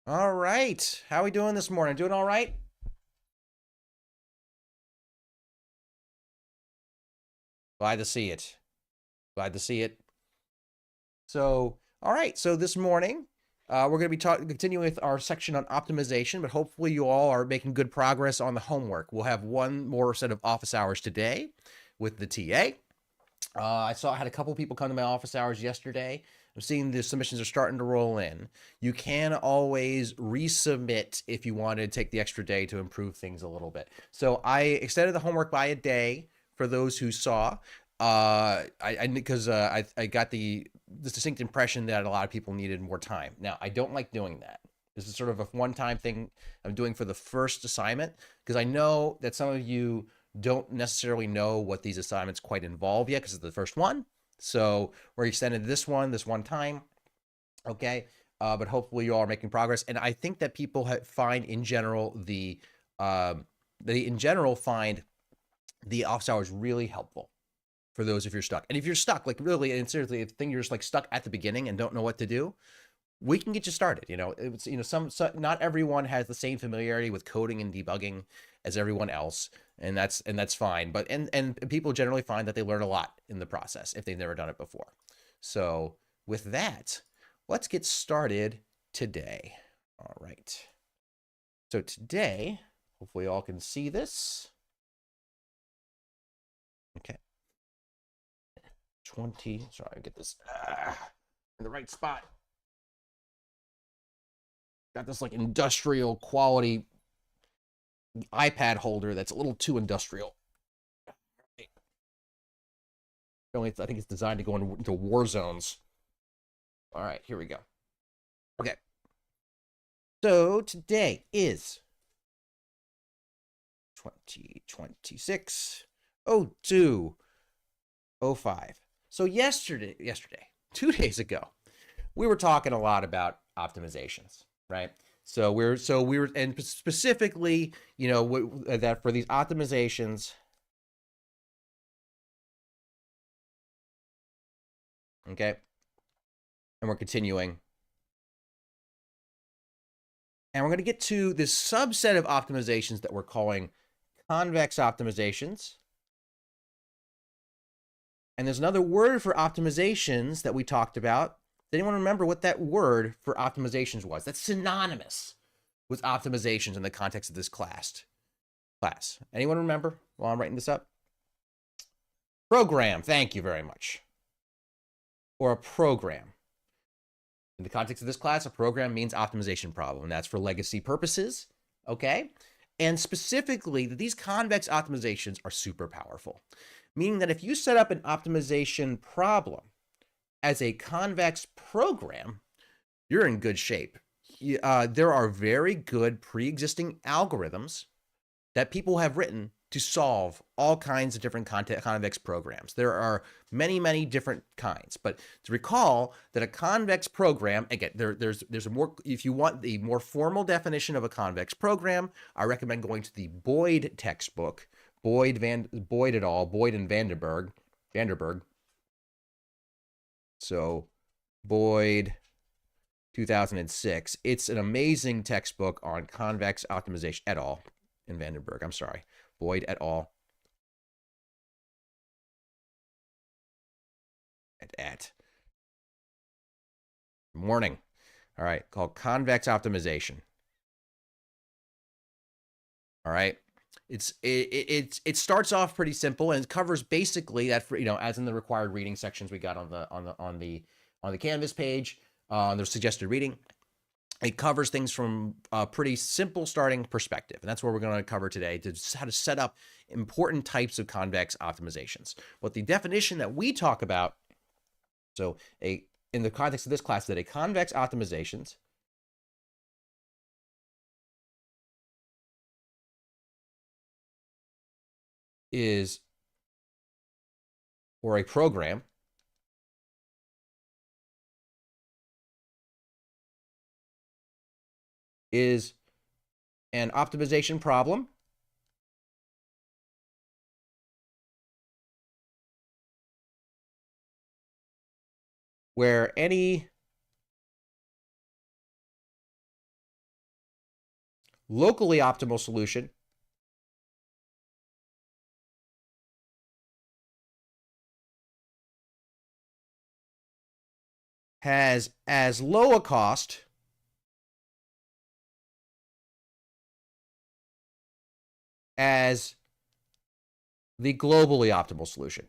All right. How are we doing this morning? Doing all right? Glad to see it. Glad to see it. So, all right. So this morning, we're going to be continuing with our section on optimization, but hopefully you all are making good progress on the homework. We'll have one more set of office hours today with the TA. I had a couple people come to my office hours yesterday. I'm seeing the submissions are starting to roll in. You can always resubmit if you want to take the extra day to improve things a little bit. So I extended the homework by a day for those who saw. I got this distinct impression that a lot of people needed more time. Now I don't like doing that. This is sort of a one-time thing I'm doing for the first assignment because I know that some of you don't necessarily know what these assignments quite involve yet because it's the first one. So we're extended this one time. Okay. But hopefully you all are making progress. And I think that people find in general they in general find the office hours really helpful for those if you're stuck. And if you're stuck, like really and seriously, if you're just like stuck at the beginning and don't know what to do, we can get you started. It's not everyone has the same familiarity with coding and debugging as everyone else, and that's fine. But and people generally find that they learn a lot in the process if they've never done it before. So with that, let's get started today. All right. So today, hopefully you all can see this. Okay. 20. Sorry, get this in the right spot. Got this like industrial quality iPad holder that's a little too industrial. I think it's designed to go into war zones. All right, here we go. Okay. So today is 2026 02/05. So yesterday, 2 days ago, we were talking a lot about optimizations, right? So we were, and specifically, that for these optimizations, okay, and we're continuing, and we're going to get to this subset of optimizations that we're calling convex optimizations. And there's another word for optimizations that we talked about. Does anyone remember what that word for optimizations was? That's synonymous with optimizations in the context of this class. Anyone remember while I'm writing this up? Program. Thank you very much. Or a program. In the context of this class, a program means optimization problem, and that's for legacy purposes, okay? And specifically, these convex optimizations are super powerful, meaning that if you set up an optimization problem as a convex program, you're in good shape. There are very good pre-existing algorithms that people have written to solve all kinds of different convex programs. There are many, many different kinds. But to recall that a convex program, again, there's a more, if you want the more formal definition of a convex program, I recommend going to the Boyd textbook, Boyd and Vanderburg. So Boyd 2006. It's an amazing textbook on convex optimization et al. In Vandenberg. I'm sorry. Boyd et al. At morning. All right, called convex optimization. All right. It starts off pretty simple and it covers basically that for, as in the required reading sections we got on the Canvas page, there's suggested reading. It covers things from a pretty simple starting perspective. And that's what we're going to cover today, to how to set up important types of convex optimizations. But the definition that we talk about, in the context of this class, that a convex optimizations is, or a program, is an optimization problem where any locally optimal solution has as low a cost as the globally optimal solution.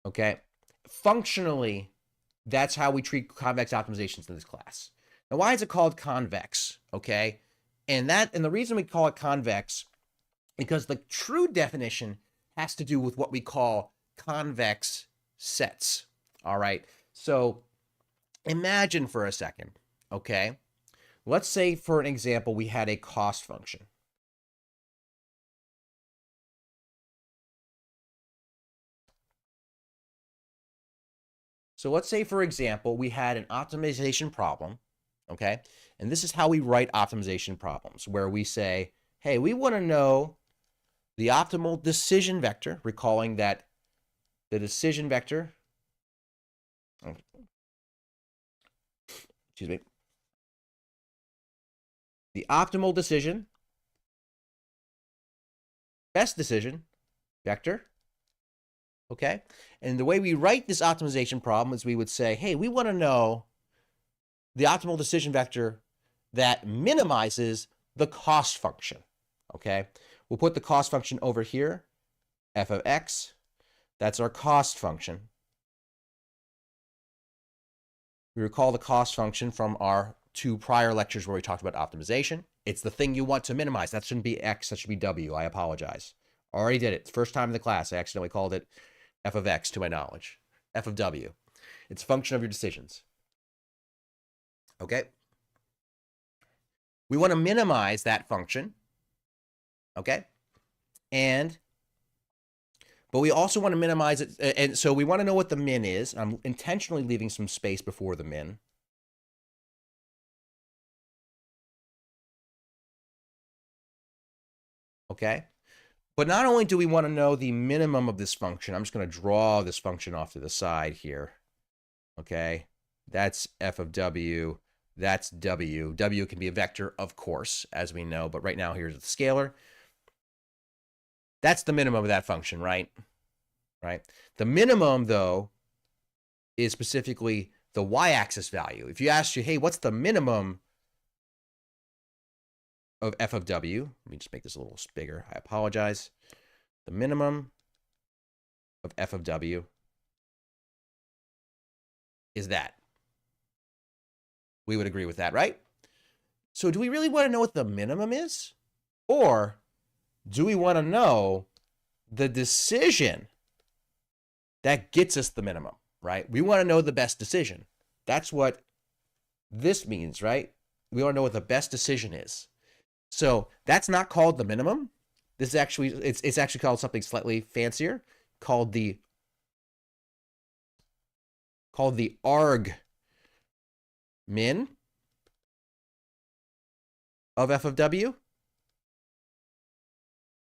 Okay. Functionally, that's how we treat convex optimizations in this class. Now, why is it called convex? Okay. And the reason we call it convex, because the true definition has to do with what we call convex sets. All right. So imagine for a second, okay? Let's say, for an example, we had a cost function. So let's say, for example, we had an optimization problem, okay? And this is how we write optimization problems, where we say, hey, we want to know the optimal decision vector, recalling that the decision vector, excuse me, the optimal decision, best decision vector, okay? And the way we write this optimization problem is we would say, hey, we want to know the optimal decision vector that minimizes the cost function, okay? We'll put the cost function over here, f of x. That's our cost function. We recall the cost function from our 2 prior lectures where we talked about optimization. It's the thing you want to minimize. That shouldn't be x, that should be w. I apologize. Already did it. First time in the class, I accidentally called it f of x to my knowledge. F of w. It's a function of your decisions. Okay? We want to minimize that function. Okay? But we also want to minimize it. And so we want to know what the min is. I'm intentionally leaving some space before the min. Okay? But not only do we want to know the minimum of this function, I'm just going to draw this function off to the side here. Okay? That's f of w. That's w. W can be a vector, of course, as we know. But right now, here's the scalar. That's the minimum of that function, right? Right? The minimum, though, is specifically the y-axis value. If you ask you, hey, what's the minimum of f of w? Let me just make this a little bigger. I apologize. The minimum of f of w is that. We would agree with that, right? So do we really want to know what the minimum is? Or do we want to know the decision that gets us the minimum, right? We want to know the best decision. That's what this means, right? We want to know what the best decision is. So that's not called the minimum. This is actually, it's actually called something slightly fancier, called the arg min of f of w.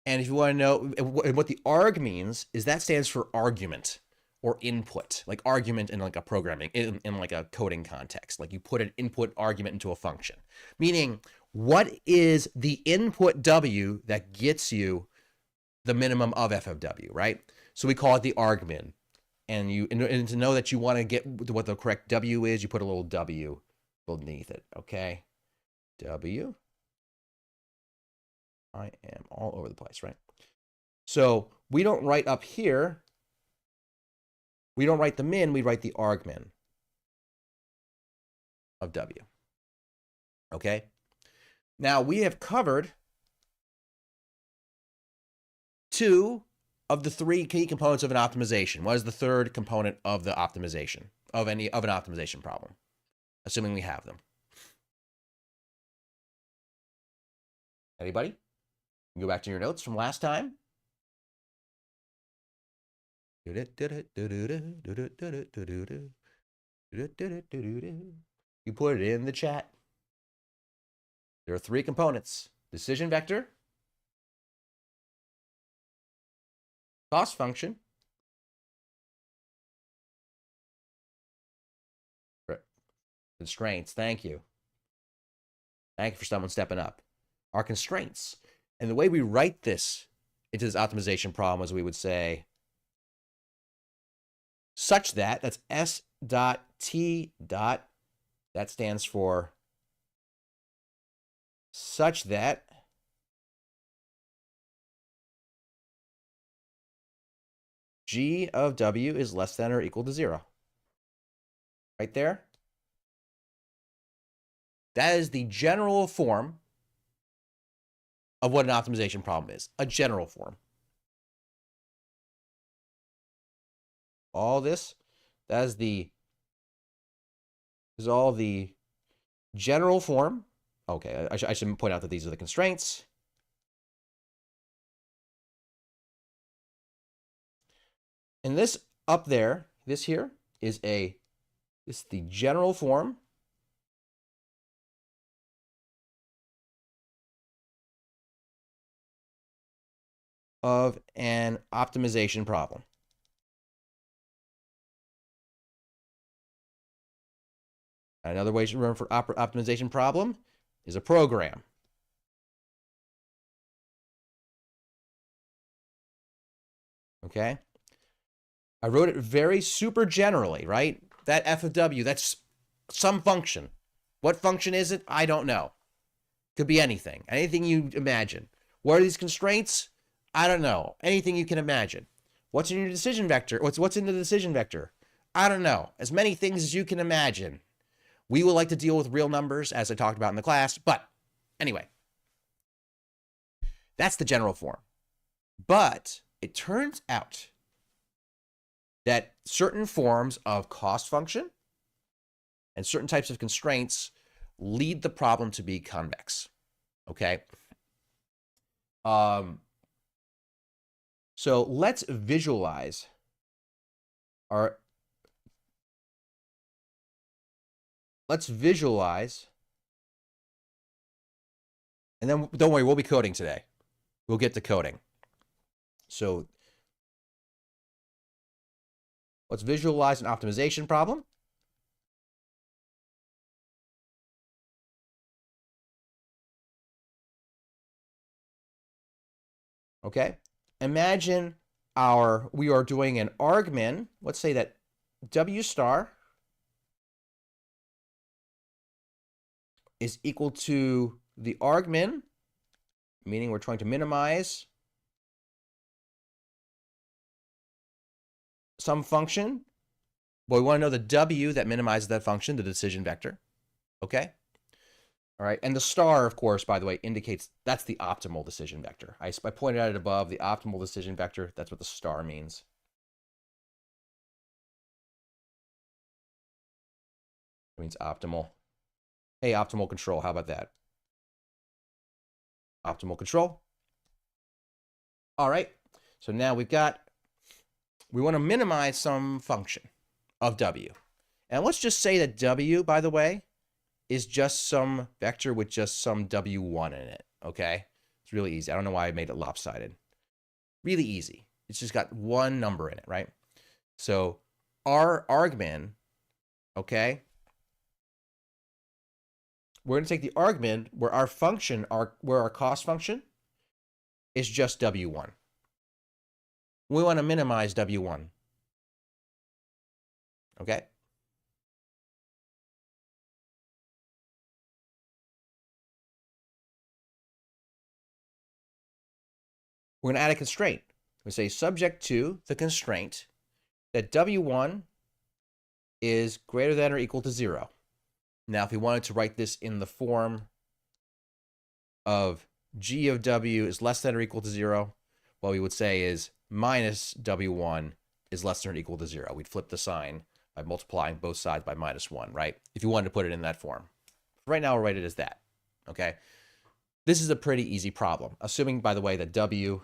And if you want to know what the arg means, is that stands for argument or input, like argument in like a programming, in like a coding context. Like you put an input argument into a function, meaning what is the input w that gets you the minimum of f of w, right? So we call it the argmin. And to know that you want to get what the correct w is, you put a little w beneath it, okay? W. I am all over the place, right? So we don't write up here. We don't write the min, we write the argmin of w. Okay? Now we have covered 2 of the 3 key components of an optimization. What is the third component of the optimization, of an optimization problem? Assuming we have them. Anybody? You can go back to your notes from last time. You put it in the chat. There are 3 components: decision vector, cost function, Constraints. Thank you. Thank you for someone stepping up. Our constraints. And the way we write this into this optimization problem is we would say such that, that's S dot T dot, that stands for such that G of W is less than or equal to 0. Right there. That is the general form of what an optimization problem is. A general form. All this, that is all the general form. Okay, I should point out that these are the constraints. And this up there, this here is this is the general form of an optimization problem. Another way to remember for optimization problem is a program. Okay? I wrote it very super generally, right? That f of w, that's some function. What function is it? I don't know. Could be anything. Anything you imagine. What are these constraints? I don't know. Anything you can imagine. What's in your decision vector? What's in the decision vector? I don't know. As many things as you can imagine. We will like to deal with real numbers, as I talked about in the class. But anyway, that's the general form. But it turns out that certain forms of cost function and certain types of constraints lead the problem to be convex. Okay? So let's visualize our... Let's visualize, and then don't worry, we'll be coding today. We'll get to coding. So let's visualize an optimization problem. Okay, imagine we are doing an argmin. Let's say that W star is equal to the argmin, meaning we're trying to minimize some function, but we want to know the W that minimizes that function, the decision vector. Okay? All right, and the star, of course, by the way, indicates that's the optimal decision vector. I pointed out it above, the optimal decision vector, that's what the star means. It means optimal. Hey, optimal control, how about that? Optimal control. All right, so now we want to minimize some function of W. And let's just say that W, by the way, is just some vector with just some W1 in it, okay? It's really easy. I don't know why I made it lopsided. Really easy. It's just got one number in it, right? So our argmin, okay? We're going to take the argmin where our function, where our cost function is just W1. We want to minimize W1. Okay? We're going to add a constraint. We say subject to the constraint that W1 is greater than or equal to 0. Now, if we wanted to write this in the form of G of W is less than or equal to 0, what we would say is minus W1 is less than or equal to 0. We'd flip the sign by multiplying both sides by -1, right? If you wanted to put it in that form. Right now, we'll write it as that, okay? This is a pretty easy problem, assuming, by the way, that W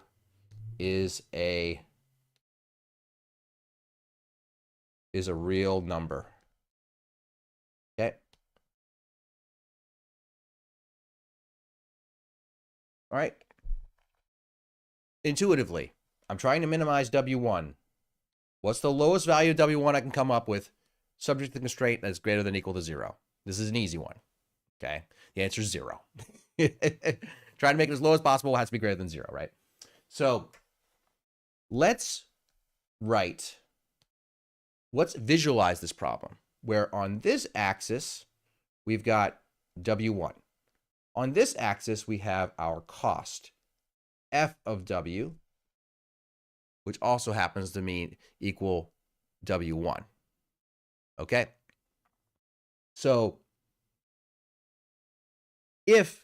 is a real number, okay? All right. Intuitively, I'm trying to minimize W1. What's the lowest value of W1 I can come up with subject to the constraint that is greater than or equal to 0? This is an easy one. Okay. The answer is 0. Trying to make it as low as possible has to be greater than 0, right? So let's visualize this problem where on this axis, we've got W1. On this axis, we have our cost, F of W, which also happens to equal W1. Okay? So if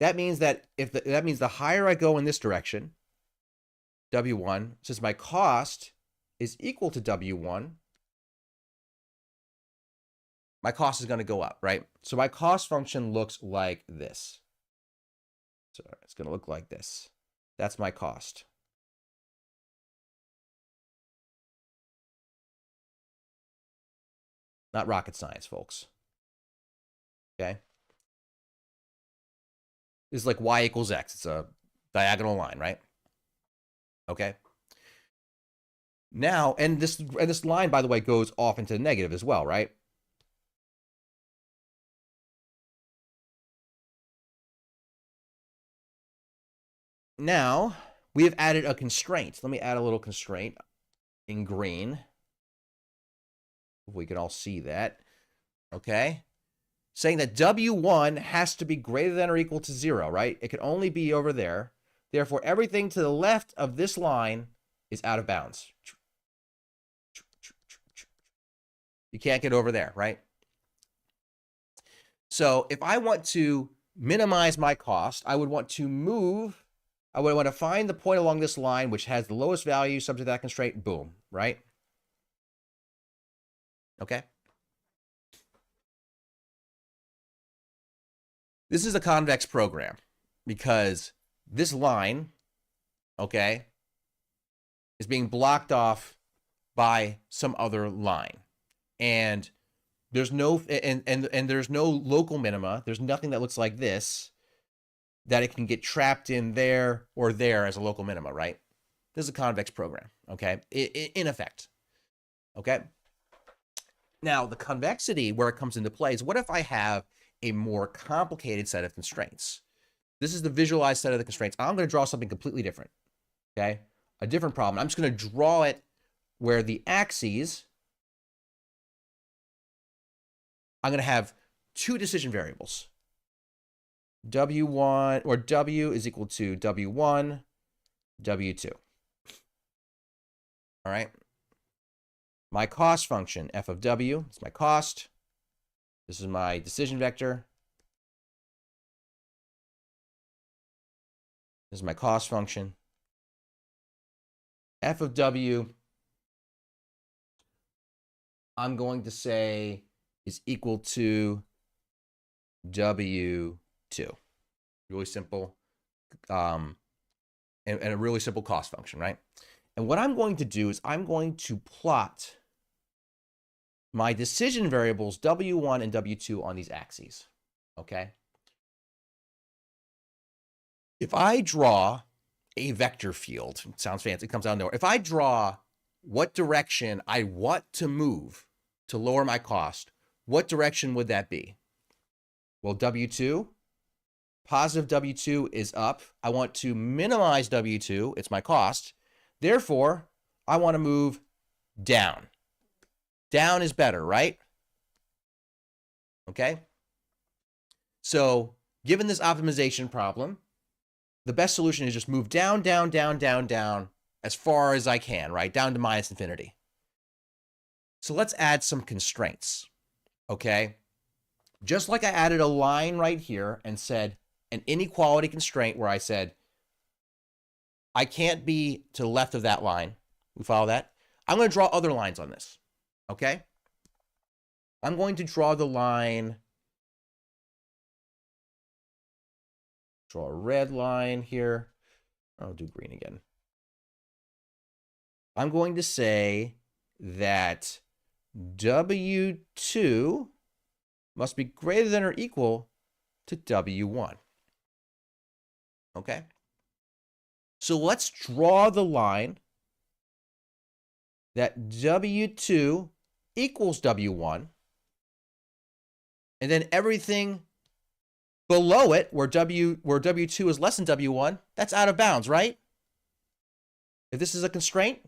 that means that that means the higher I go in this direction, W1, since my cost is equal to W1, my cost is going to go up, right? So my cost function looks like this. So it's going to look like this. That's my cost. Not rocket science, folks. Okay? This is like y equals x. It's a diagonal line, right? Okay. Now, and this line, by the way, goes off into the negative as well, right? Now, we have added a constraint. Let me add a little constraint in green. If we can all see that. Okay. Saying that W1 has to be greater than or equal to 0, right? It can only be over there. Therefore, everything to the left of this line is out of bounds. You can't get over there, right? So if I want to minimize my cost, I would want to find the point along this line which has the lowest value subject to that constraint, boom, right? Okay. This is a convex program because this line, okay, is being blocked off by some other line. And there's no there's no local minima. There's nothing that looks like this that it can get trapped in there or there as a local minima, right? This is a convex program, okay? In effect, okay? Now, the convexity, where it comes into play, is what if I have a more complicated set of constraints? This is the visualized set of the constraints. I'm going to draw something completely different, okay? A different problem. I'm just going to draw it where the axes, I'm going to have two decision variables. W1 or W is equal to W1, W2. All right. My cost function, F of W, is my cost. This is my decision vector. This is my cost function. F of W, I'm going to say is equal to W2. Really simple. And a really simple cost function, right? And what I'm going to do is I'm going to plot my decision variables W1 and W2 on these axes, okay? If I draw a vector field, it sounds fancy, it comes out of nowhere. If I draw what direction I want to move to lower my cost, what direction would that be? Well, W2, positive W2 is up. I want to minimize W2, it's my cost. Therefore, I want to move down. Down is better, right? Okay. So given this optimization problem, the best solution is just move down, down, down, down, down as far as I can, right? Down to minus infinity. So let's add some constraints, okay? Just like I added a line right here and said an inequality constraint where I said, I can't be to the left of that line. We follow that? I'm going to draw other lines on this. Okay? I'm going to draw the line, draw a red line here. I'll do green again. I'm going to say that W2 must be greater than or equal to W1. Okay? So let's draw the line that W2 equals W1, and then everything below it, where W2 is less than W1, that's out of bounds, right? If this is a constraint,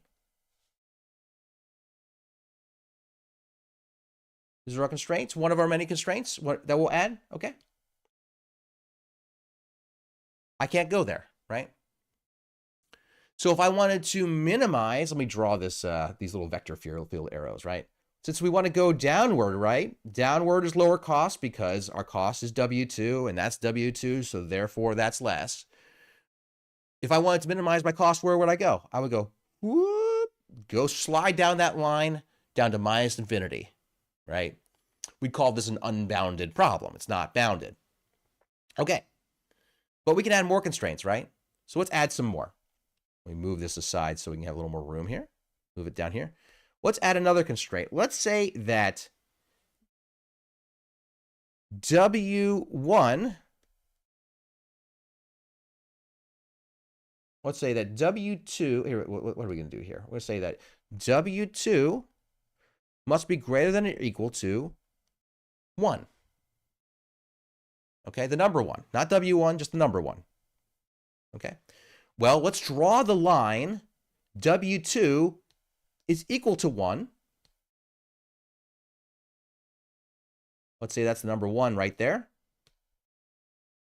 these are our constraints, one of our many constraints that we'll add, okay? I can't go there, right? So if I wanted to minimize, let me draw this these little vector field arrows, right? Since we want to go downward, right? Downward is lower cost because our cost is W2 and that's W2, so therefore that's less. If I wanted to minimize my cost, where would I go? I would go, whoop, go slide down that line down to minus infinity, right? We'd call this an unbounded problem. It's not bounded. Okay, but we can add more constraints, right? So let's add some more. Let me move this aside so we can have a little more room here. Move it down here. Let's add another constraint. Let's say that W1, let's say that W2, here, what are we going to do here? Let's say that W2 must be greater than or equal to 1. Okay, the number 1, not W1, just the number 1. Okay, well, let's draw the line W2 is equal to 1. Let's say that's the number 1 right there.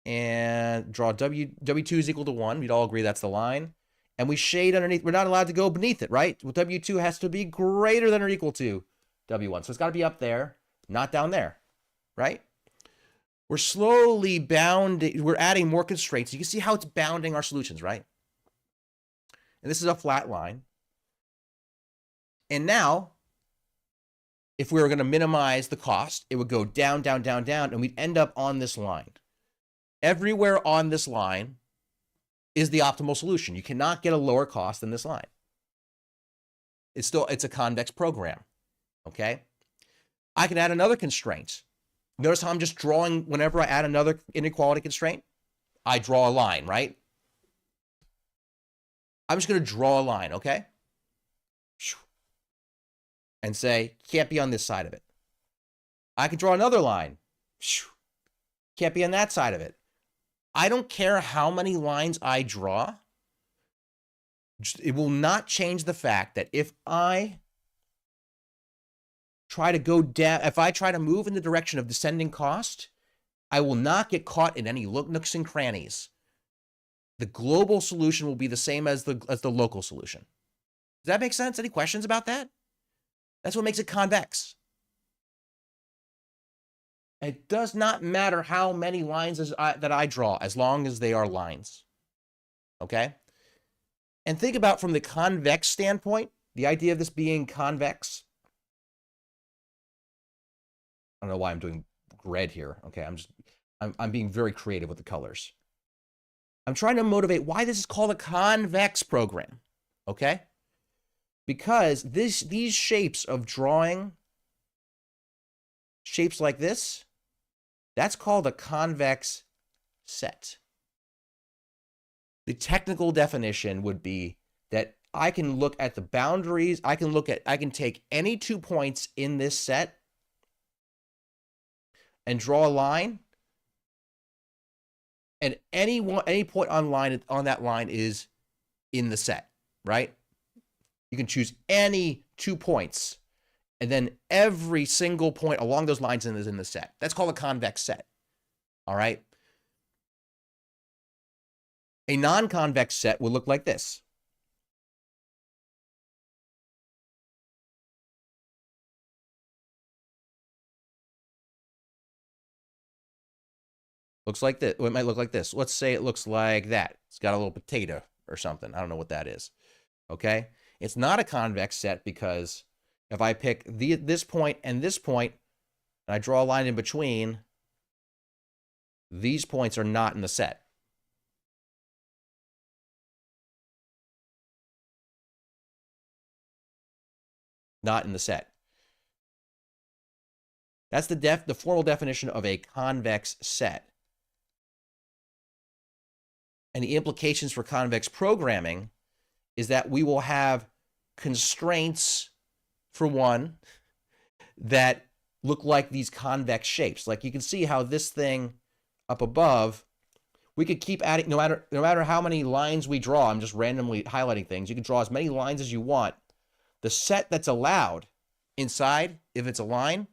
And draw W2 is equal to 1. We'd all agree that's the line. And we shade underneath. We're not allowed to go beneath it, right? Well, W2 has to be greater than or equal to W1. So it's got to be up there, not down there, right? We're slowly bounding. We're adding more constraints. You can see how it's bounding our solutions, right? And this is a flat line. And now, if we were going to minimize the cost, it would go down, down, down, down, and we'd end up on this line. Everywhere on this line is the optimal solution. You cannot get a lower cost than this line. It's a convex program, okay? I can add another constraint. Notice how I'm just drawing, whenever I add another inequality constraint, I draw a line, right? I'm just going to draw a line, okay? And say, can't be on this side of it. I can draw another line. Can't be on that side of it. I don't care how many lines I draw. It will not change the fact that if I try to go down, if I try to move in the direction of descending cost, I will not get caught in any nooks and crannies. The global solution will be the same as the local solution. Does that make sense? Any questions about that? That's what makes it convex. It does not matter how many lines that I draw, as long as they are lines. Okay? And think about from the convex standpoint, the idea of this being convex. I don't know why I'm doing red here. Okay, I'm being very creative with the colors. I'm trying to motivate why this is called a convex program. Okay? Because these shapes of drawing, shapes like this, that's called a convex set. The technical definition would be that I can look at the boundaries, I can take any 2 points in this set and draw a line, and any point on that line is in the set, right? You can choose any 2 points, and then every single point along those lines is in the set. That's called a convex set, all right? A non-convex set would look like this. Looks like this. It might look like this. Let's say it looks like that. It's got a little potato or something. I don't know what that is, okay? It's not a convex set because if I pick this point and I draw a line in between, these points are not in the set. Not in the set. That's the formal definition of a convex set. And the implications for convex programming is that we will have constraints for one, that look like these convex shapes. Like you can see how this thing up above, we could keep adding, no matter how many lines we draw, I'm just randomly highlighting things. You can draw as many lines as you want. The set that's allowed inside, if it's a line,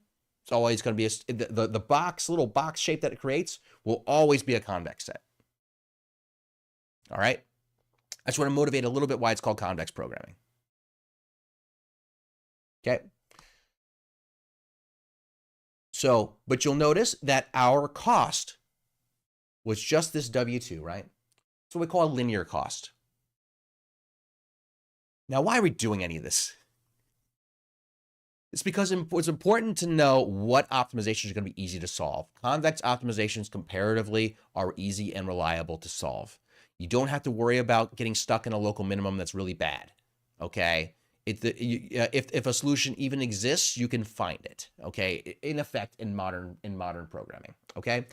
it's always going to be the box, little box shape that it creates will always be a convex set. All right. I just want to motivate a little bit why it's called convex programming. Okay. So, but you'll notice that our cost was just this W2, right? It's what we call a linear cost. Now, why are we doing any of this? It's because it's important to know what optimizations are going to be easy to solve. Convex optimizations comparatively are easy and reliable to solve. You don't have to worry about getting stuck in a local minimum that's really bad, okay? If a solution even exists, you can find it, okay? In effect, in modern programming, okay?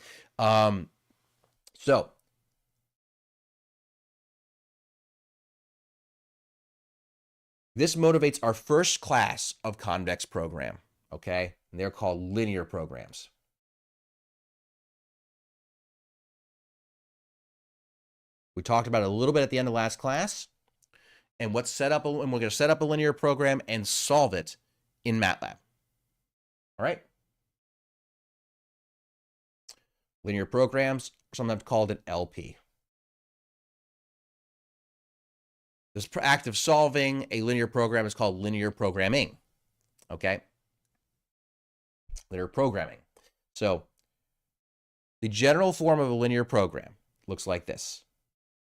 So this motivates our first class of convex program, okay? And they're called linear programs. We talked about it a little bit at the end of last class. And we're going to set up a linear program and solve it in MATLAB. All right? Linear programs are sometimes called an LP. This act of solving a linear program is called linear programming. Okay? Linear programming. So the general form of a linear program looks like this.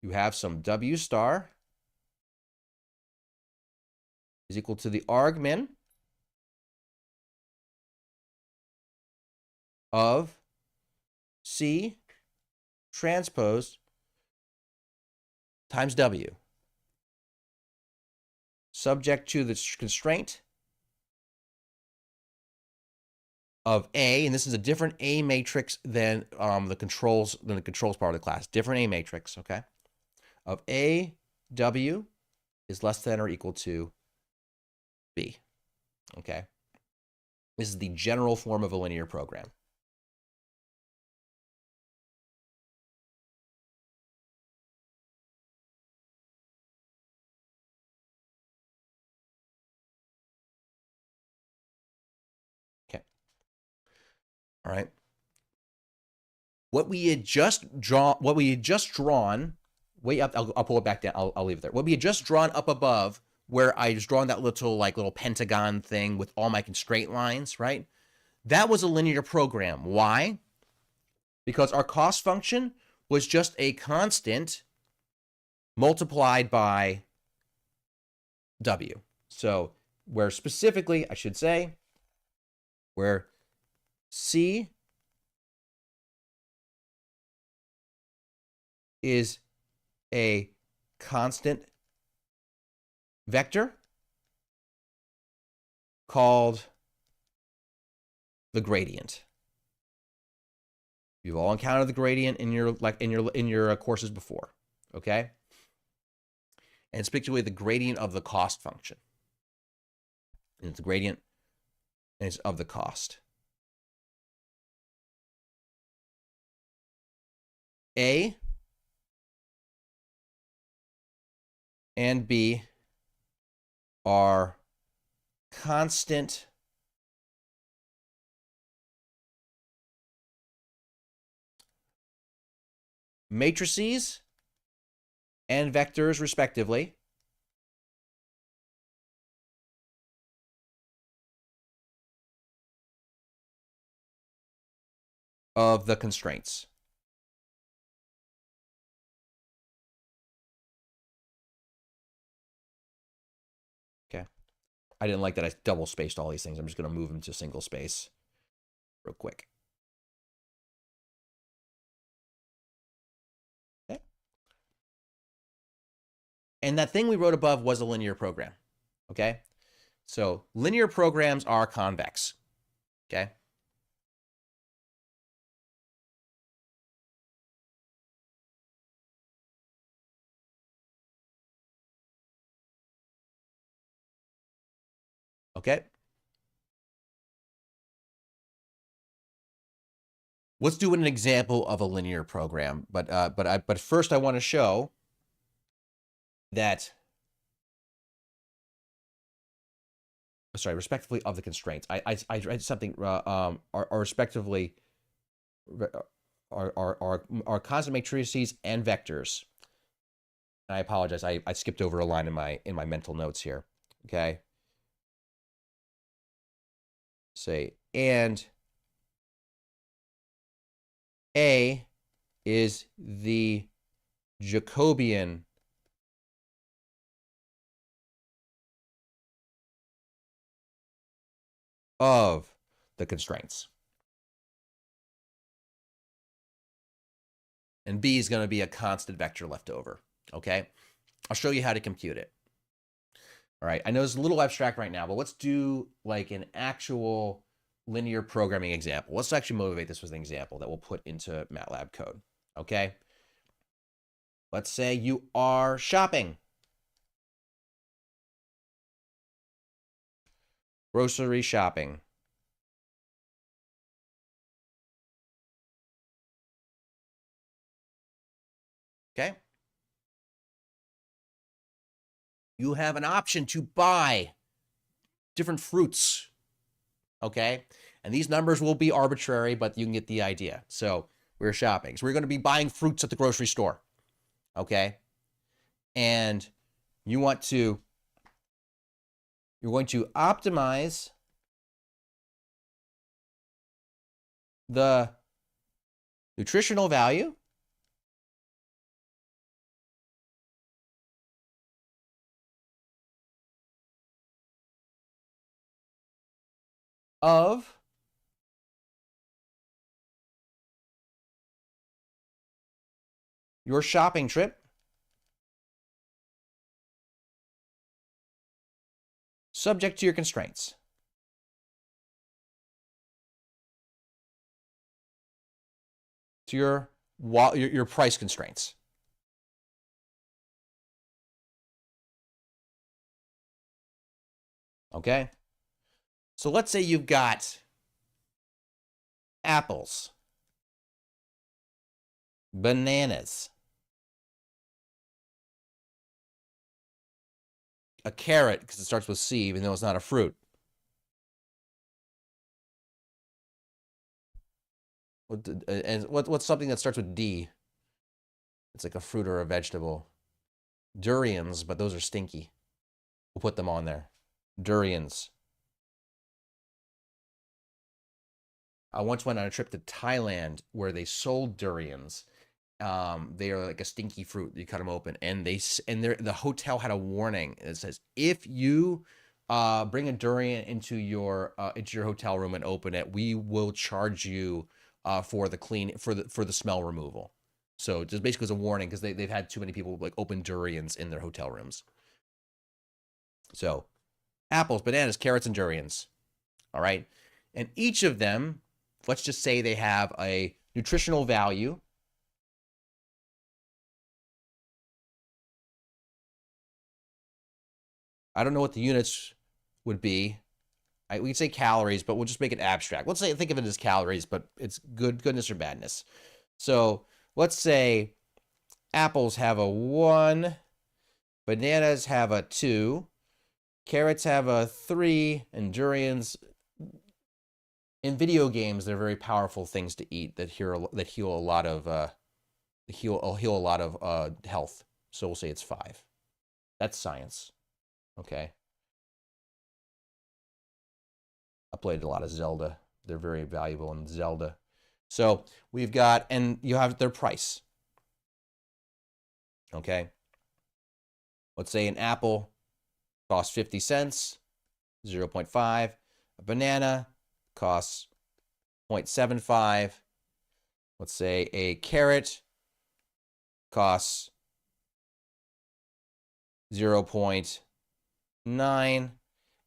You have some W star is equal to the argmin of C transpose times W, subject to the constraint of A, and this is a different A matrix than the controls part of the class. Different A matrix, okay? Of A, W is less than or equal to B, okay? This is the general form of a linear program. Okay. All right. What we had just drawn, wait up, I'll pull it back down. I'll leave it there. What we had just drawn up above, where I was drawing that little pentagon thing with all my constraint lines, right? That was a linear program. Why? Because our cost function was just a constant multiplied by W. So where specifically, I should say, where C is a constant vector called the gradient. You've all encountered the gradient in your courses before, okay? And it's particularly the gradient of the cost function. And it's the gradient and it's of the cost. A and B are constant matrices and vectors, respectively, of the constraints. Okay. I didn't like that I double spaced all these things. I'm just going to move them to single space real quick. Okay. And that thing we wrote above was a linear program. Okay. So linear programs are convex. Okay. Okay. Let's do an example of a linear program, but first I want to show that, sorry, respectively of the constraints. I read something are respectively are constant matrices and vectors. And I apologize. I skipped over a line in my mental notes here. Okay. Say and A is the Jacobian of the constraints. And B is going to be a constant vector left over. Okay. I'll show you how to compute it. All right. I know it's a little abstract right now, but let's do like an actual linear programming example. Let's actually motivate this with an example that we'll put into MATLAB code. Okay. Let's say you are shopping. Grocery shopping. Okay. You have an option to buy different fruits. Okay. And these numbers will be arbitrary, but you can get the idea. So we're shopping. So we're going to be buying fruits at the grocery store. Okay. And you're going to optimize the nutritional value of your shopping trip subject to your constraints. To your price constraints. Okay. So let's say you've got apples, bananas, a carrot, because it starts with C, even though it's not a fruit. And what's something that starts with D? It's like a fruit or a vegetable. Durians, but those are stinky. We'll put them on there. Durians. I once went on a trip to Thailand where they sold durians. They are like a stinky fruit. You cut them open, and the hotel had a warning. It says if you bring a durian into your hotel room and open it, we will charge you for the smell removal. So just basically as a warning, because they've had too many people like open durians in their hotel rooms. So apples, bananas, carrots, and durians. All right. And each of them, let's just say they have a nutritional value I don't know what the units would be. We could say calories, but we'll just make it abstract. Let's say, think of it as calories, but it's goodness or badness. So let's say apples have a 1, bananas have a 2, carrots have a 3, and durians. In video games, they're very powerful things to eat that heal a lot of health. So we'll say it's 5. That's science. Okay. I played a lot of Zelda. They're very valuable in Zelda. So we've got, and you have their price. Okay. Let's say an apple costs 50 cents, 0.5. A banana costs 0.75. Let's say a carrot costs 0.9.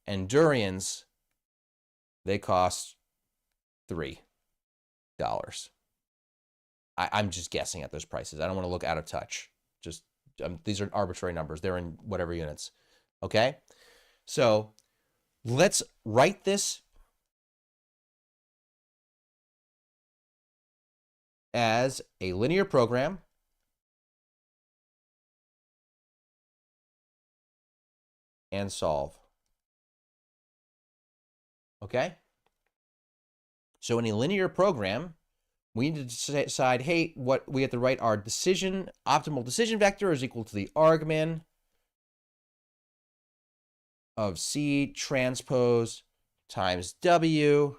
And durians, they cost $3. I'm just guessing at those prices. I don't want to look out of touch. Just these are arbitrary numbers. They're in whatever units. Okay? So let's write this as a linear program and solve. Okay? So in a linear program, we need to decide, hey, what we have to write our optimal decision vector is equal to the argmin of C transpose times W,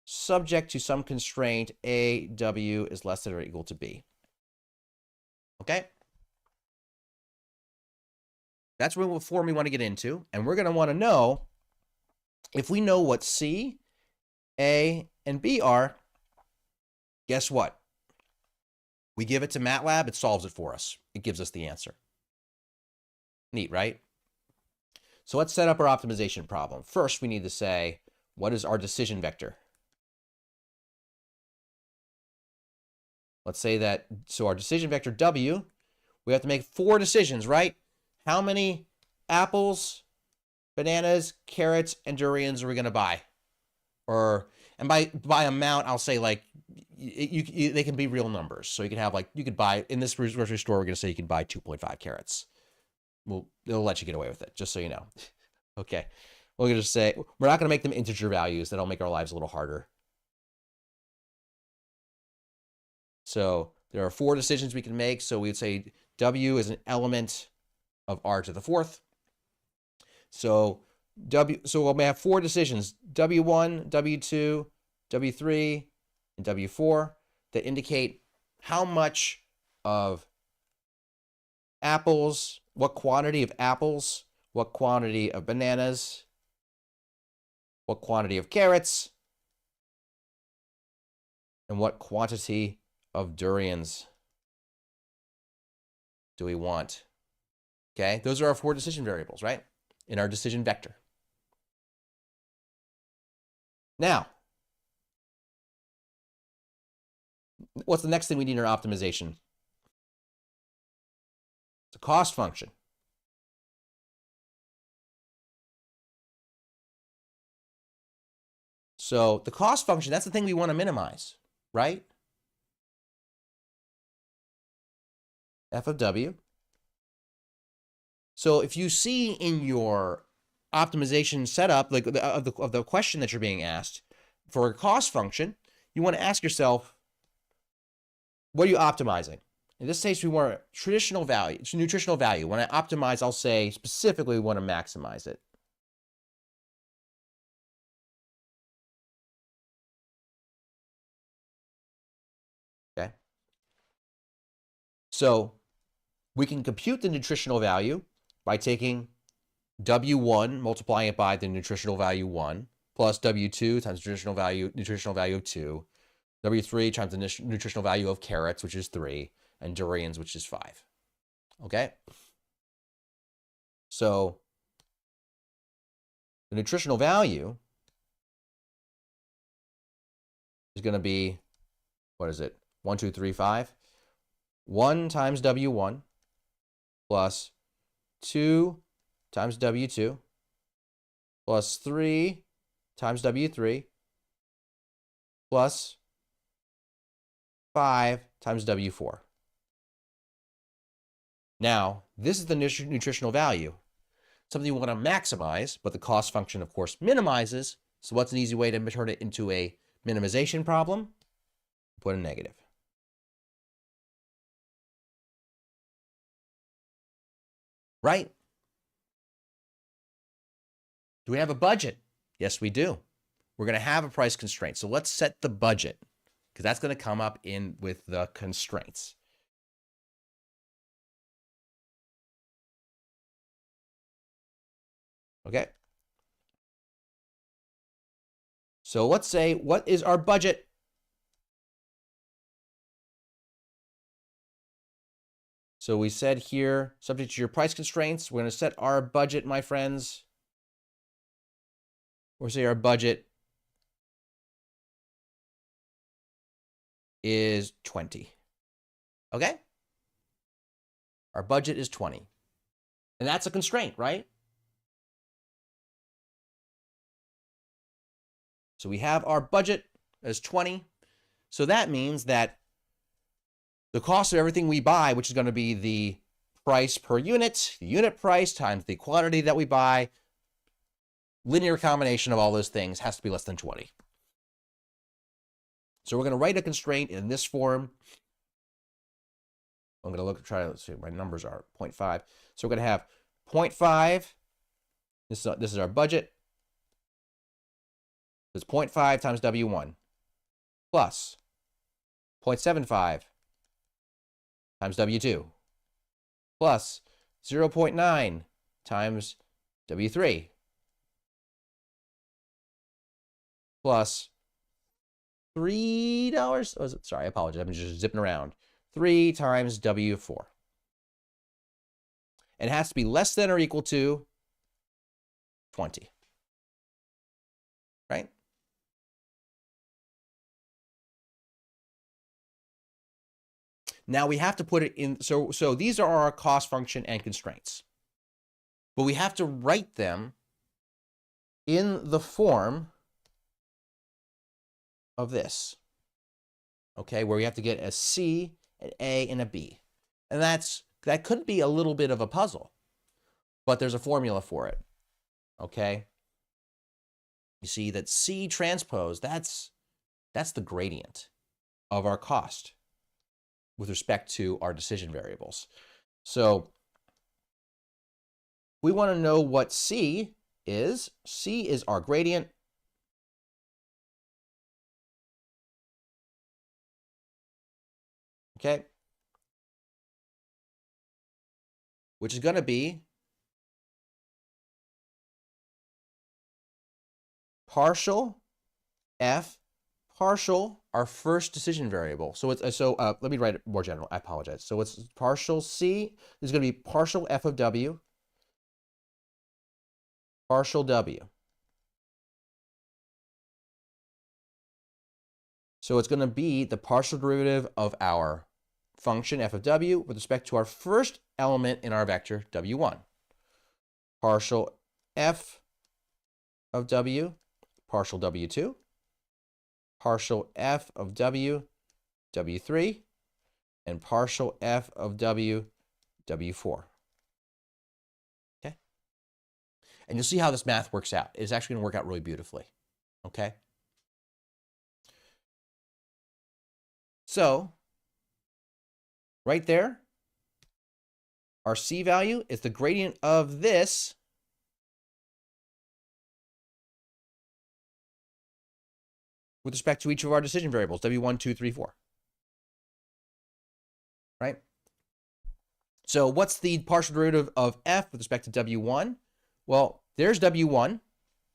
subject to some constraint A, W is less than or equal to B. Okay? That's what form we want to get into. And we're going to want to know, if we know what C, A, and B are, guess what? We give it to MATLAB, it solves it for us. It gives us the answer. Neat, right? So let's set up our optimization problem. First, we need to say, what is our decision vector? Let's say that, so our decision vector W, we have to make 4 decisions, right? How many apples, bananas, carrots, and durians are we going to buy? And by amount, I'll say like, they can be real numbers. So you can have like, you could buy, in this grocery store, we're going to say you can buy 2.5 carrots. Well, they'll let you get away with it, just so you know. Okay. We're going to say, we're not going to make them integer values. That'll make our lives a little harder. So there are 4 decisions we can make. So we'd say W is an element of R to the 4th. So we'll have 4 decisions, W1, W2, W3, and W4, that indicate how much of apples, what quantity of apples, what quantity of bananas, what quantity of carrots, and what quantity of durians do we want? Okay, those are our 4 decision variables, right? In our decision vector. Now, what's the next thing we need in our optimization? It's a cost function. So the cost function, that's the thing we want to minimize, right? F of W. So if you see in your optimization setup, like of the question that you're being asked for a cost function, you want to ask yourself, what are you optimizing? In this case, we want nutritional value. When I optimize, I'll say specifically we want to maximize it. Okay. So we can compute the nutritional value by taking W1, multiplying it by the nutritional value 1, plus W2 times nutritional value of 2, W3 times the nutritional value of carrots, which is 3, and durians, which is 5. Okay? So the nutritional value is going to be, what is it? 1, 2, 3, 5. 1 times W1 plus 2 times W2 plus 3 times W3 plus 5 times W4. Now, this is the nutritional value, something you want to maximize, but the cost function, of course, minimizes. So what's an easy way to turn it into a minimization problem? Put a negative. Right? Do we have a budget? Yes, we do. We're going to have a price constraint. So let's set the budget, because that's going to come up in with the constraints. Okay. So let's say, what is our budget? So we said here, subject to your price constraints, we're going to set our budget, my friends. We'll say our budget is 20. Okay? Our budget is 20. And that's a constraint, right? So we have our budget as 20. So that means that the cost of everything we buy, which is going to be the price per unit, the unit price times the quantity that we buy, linear combination of all those things has to be less than 20. So we're going to write a constraint in this form. I'm going to let's see, my numbers are 0.5. So we're going to have 0.5. This is our budget. It's 0.5 times W1 plus 0.75 times W2 plus 0.9 times W3 plus $3. Oh, sorry, I apologize. I'm just zipping around. 3 times W4. And it has to be less than or equal to 20. Right? Now we have to put it in. So these are our cost function and constraints. But we have to write them in the form of this. Okay, where we have to get a C, an A, and a B. And that could be a little bit of a puzzle, but there's a formula for it. Okay? You see that C transpose, that's the gradient of our cost with respect to our decision variables. So we want to know what C is. C is our gradient. Okay? Which is going to be partial F partial our first decision variable. So it's let me write it more general. I apologize. So it's partial C is going to be partial F of W, partial W. So it's going to be the partial derivative of our function F of W with respect to our first element in our vector W1. Partial F of W, partial W2, partial F of W, W3, and partial F of W, W4. Okay? And you'll see how this math works out. It's actually going to work out really beautifully. Okay? So, right there, our C value is the gradient of this with respect to each of our decision variables, W1, 2, 3, 4. Right? So what's the partial derivative of F with respect to W1? Well, there's W1.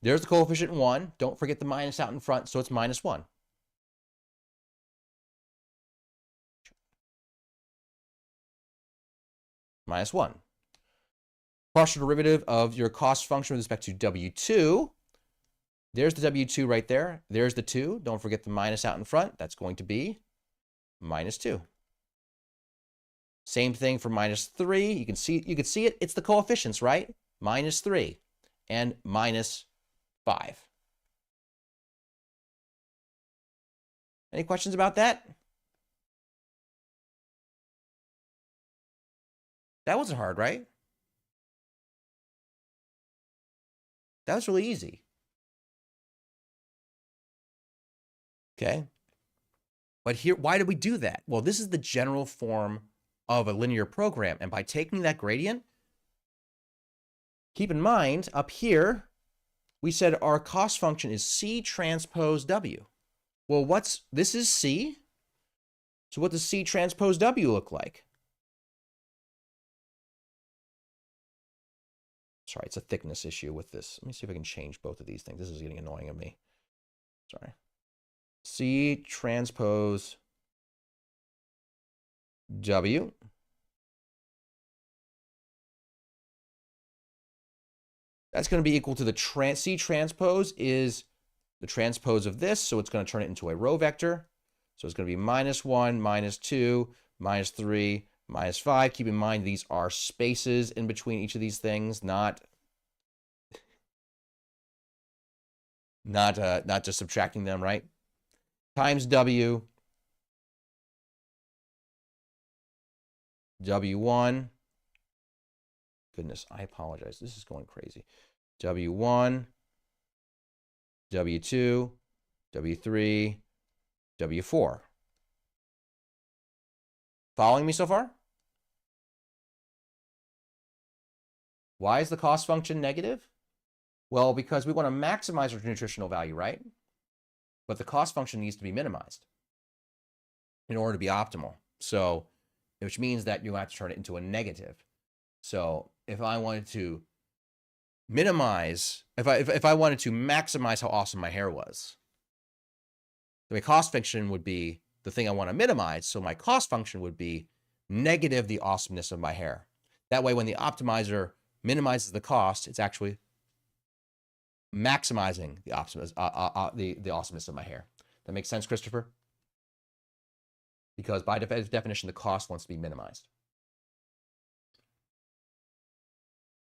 There's the coefficient 1. Don't forget the minus out in front, so it's minus 1. Minus 1. Partial derivative of your cost function with respect to W2. There's the W2 right there. There's the 2. Don't forget the minus out in front. That's going to be minus 2. Same thing for minus 3. You can see it. It's the coefficients, right? Minus 3 and minus 5. Any questions about that? That wasn't hard, right? That was really easy. Okay. But here, why did we do that? Well, this is the general form of a linear program. And by taking that gradient, keep in mind, up here, we said our cost function is C transpose W. Well, this is C. So what does C transpose W look like? Sorry, it's a thickness issue with this. Let me see if I can change both of these things. This is getting annoying of me. Sorry. C transpose W. That's going to be equal to the C transpose is the transpose of this, so it's going to turn it into a row vector. So it's going to be minus 1, minus 2, minus 3, minus 5. Keep in mind these are spaces in between each of these things, not just subtracting them, right? Times W, W1. Goodness, I apologize. This is going crazy. W1, W2, W3, W4. Following me so far? Why is the cost function negative? Well, because we want to maximize our nutritional value, right? But the cost function needs to be minimized in order to be optimal. So, which means that you have to turn it into a negative. So if I wanted to minimize, if I wanted to maximize how awesome my hair was, the cost function would be the thing I want to minimize. So my cost function would be negative the awesomeness of my hair. That way, when the optimizer minimizes the cost, it's actually maximizing the awesomeness of my hair. That makes sense, Christopher? Because by definition, the cost wants to be minimized.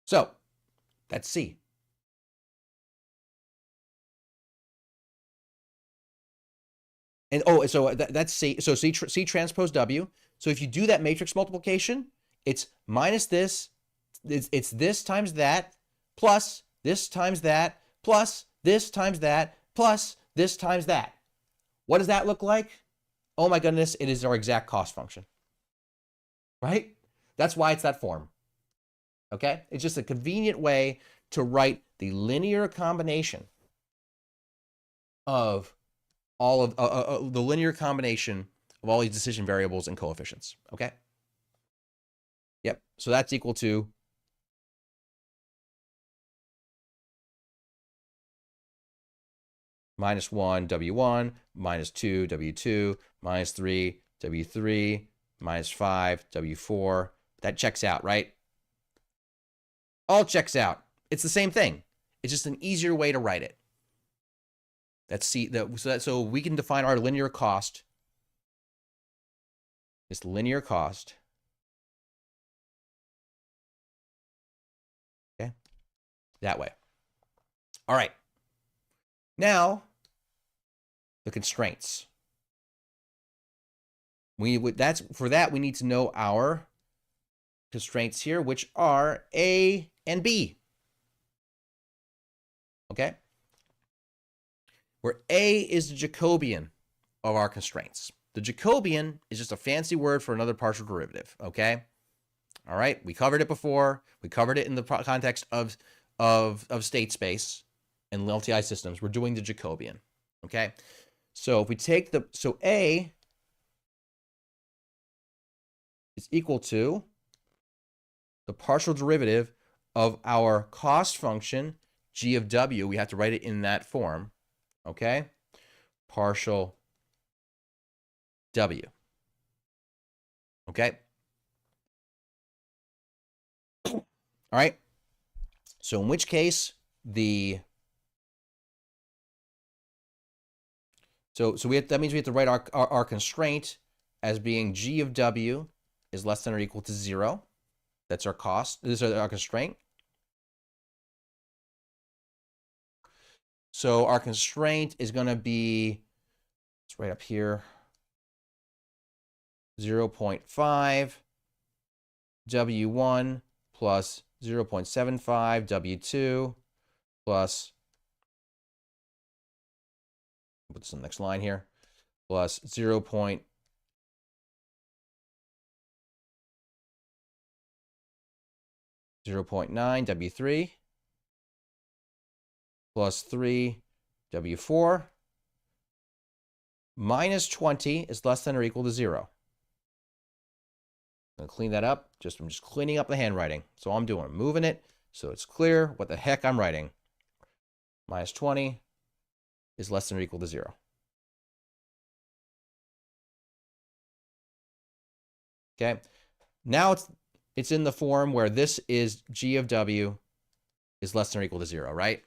So that's C. And so that's C. So C transpose W. So if you do that matrix multiplication, it's minus this. It's this times that plus this times that plus this times that plus this times that. What does that look like? Oh my goodness, it is our exact cost function. Right? That's why it's that form. Okay? It's just a convenient way to write the linear combination of all of the linear combination of all these decision variables and coefficients. Okay? Yep. So that's equal to minus 1, W1, minus 2, W2, minus 3, W3, minus 5, W4. That checks out, right? All checks out. It's the same thing. It's just an easier way to write it. That's C. So we can define our linear cost. It's linear cost. Okay. That way. All right. Now, the constraints. For that we need to know our constraints here, which are A and B. Okay? Where A is the Jacobian of our constraints. The Jacobian is just a fancy word for another partial derivative, okay? All right, we covered it before. We covered it in the context of state space and LTI systems. We're doing the Jacobian, okay? So if we take so A is equal to the partial derivative of our cost function, g of w. We have to write it in that form, okay? Partial w, okay? All right. So in which case, so that means we have to write our constraint as being g of w is less than or equal to 0. That's our cost. This is our constraint. So our constraint is going to be, it's right up here, 0.5 W1 plus 0.75 W2 plus, put this on the next line here, plus 0.09 W3 plus 3 W4 minus 20 is less than or equal to 0. I'm going to clean that up. I'm just cleaning up the handwriting. So all I'm doing, I'm moving it so it's clear what the heck I'm writing. Minus 20 is less than or equal to 0. Okay. Now it's in the form where this is g of w is less than or equal to 0, right?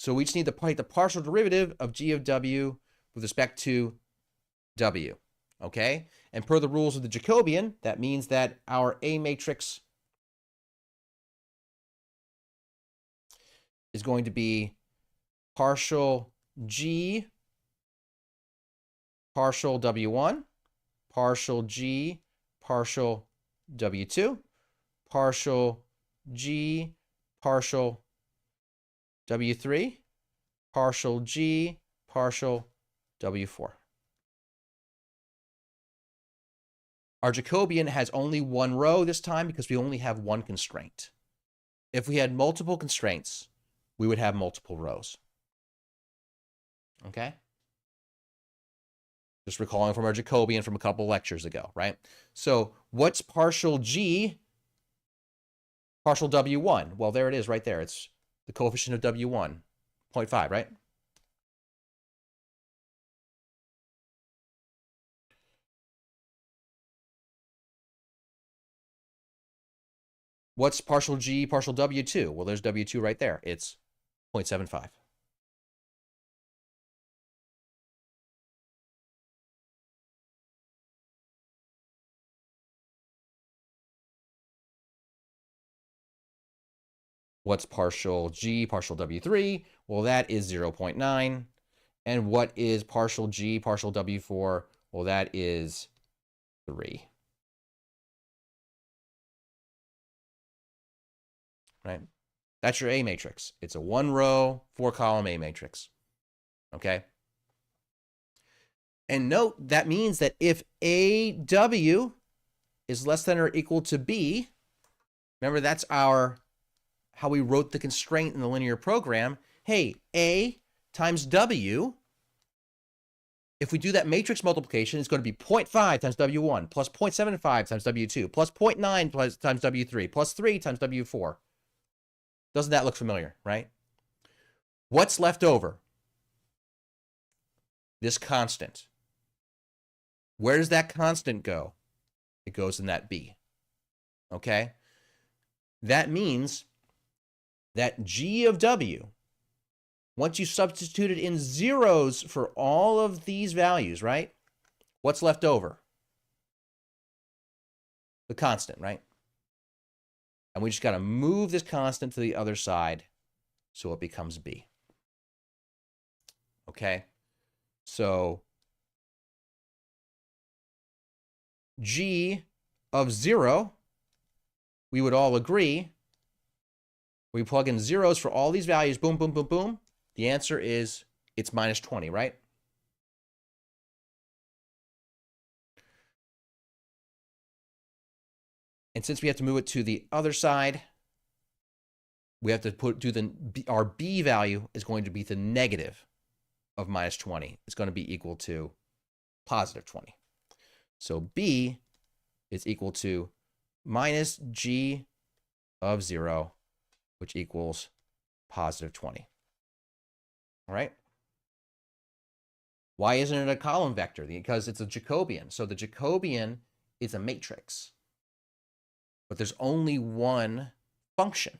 So we just need to write the partial derivative of g of w with respect to w, okay? And per the rules of the Jacobian, that means that our A matrix is going to be partial g, partial w1, partial g, partial W2, partial G, partial W3, partial G, partial W4. Our Jacobian has only one row this time because we only have one constraint. If we had multiple constraints, we would have multiple rows. Okay? Just recalling from our Jacobian from a couple lectures ago, right? So what's partial G, partial W1? Well, there it is right there. It's the coefficient of W1, 0.5, right? What's partial G, partial W2? Well, there's W2 right there. It's 0.75. What's partial G, partial W3? Well, that is 0.9. And what is partial G, partial W4? Well, that is 3. Right? That's your A matrix. It's a 1-row, 4-column A matrix. Okay? And note, that means that if AW is less than or equal to B, remember that's how we wrote the constraint in the linear program. Hey, A times W, if we do that matrix multiplication, it's going to be 0.5 times W1 plus 0.75 times W2 plus 0.9 times W3 plus 3 times W4. Doesn't that look familiar, right? What's left over? This constant. Where does that constant go? It goes in that B. Okay? That means that G of W, once you substitute it in zeros for all of these values, right? What's left over? The constant, right? And we just got to move this constant to the other side so it becomes B. Okay? So G of 0, we would all agree, we plug in zeros for all these values, boom, boom, boom, boom. The answer is it's minus 20, right? And since we have to move it to the other side, we have to our B value is going to be the negative of minus 20. It's going to be equal to positive 20. So B is equal to minus G of 0, which equals positive 20. All right? Why isn't it a column vector? Because it's a Jacobian. So the Jacobian is a matrix. But there's only one function.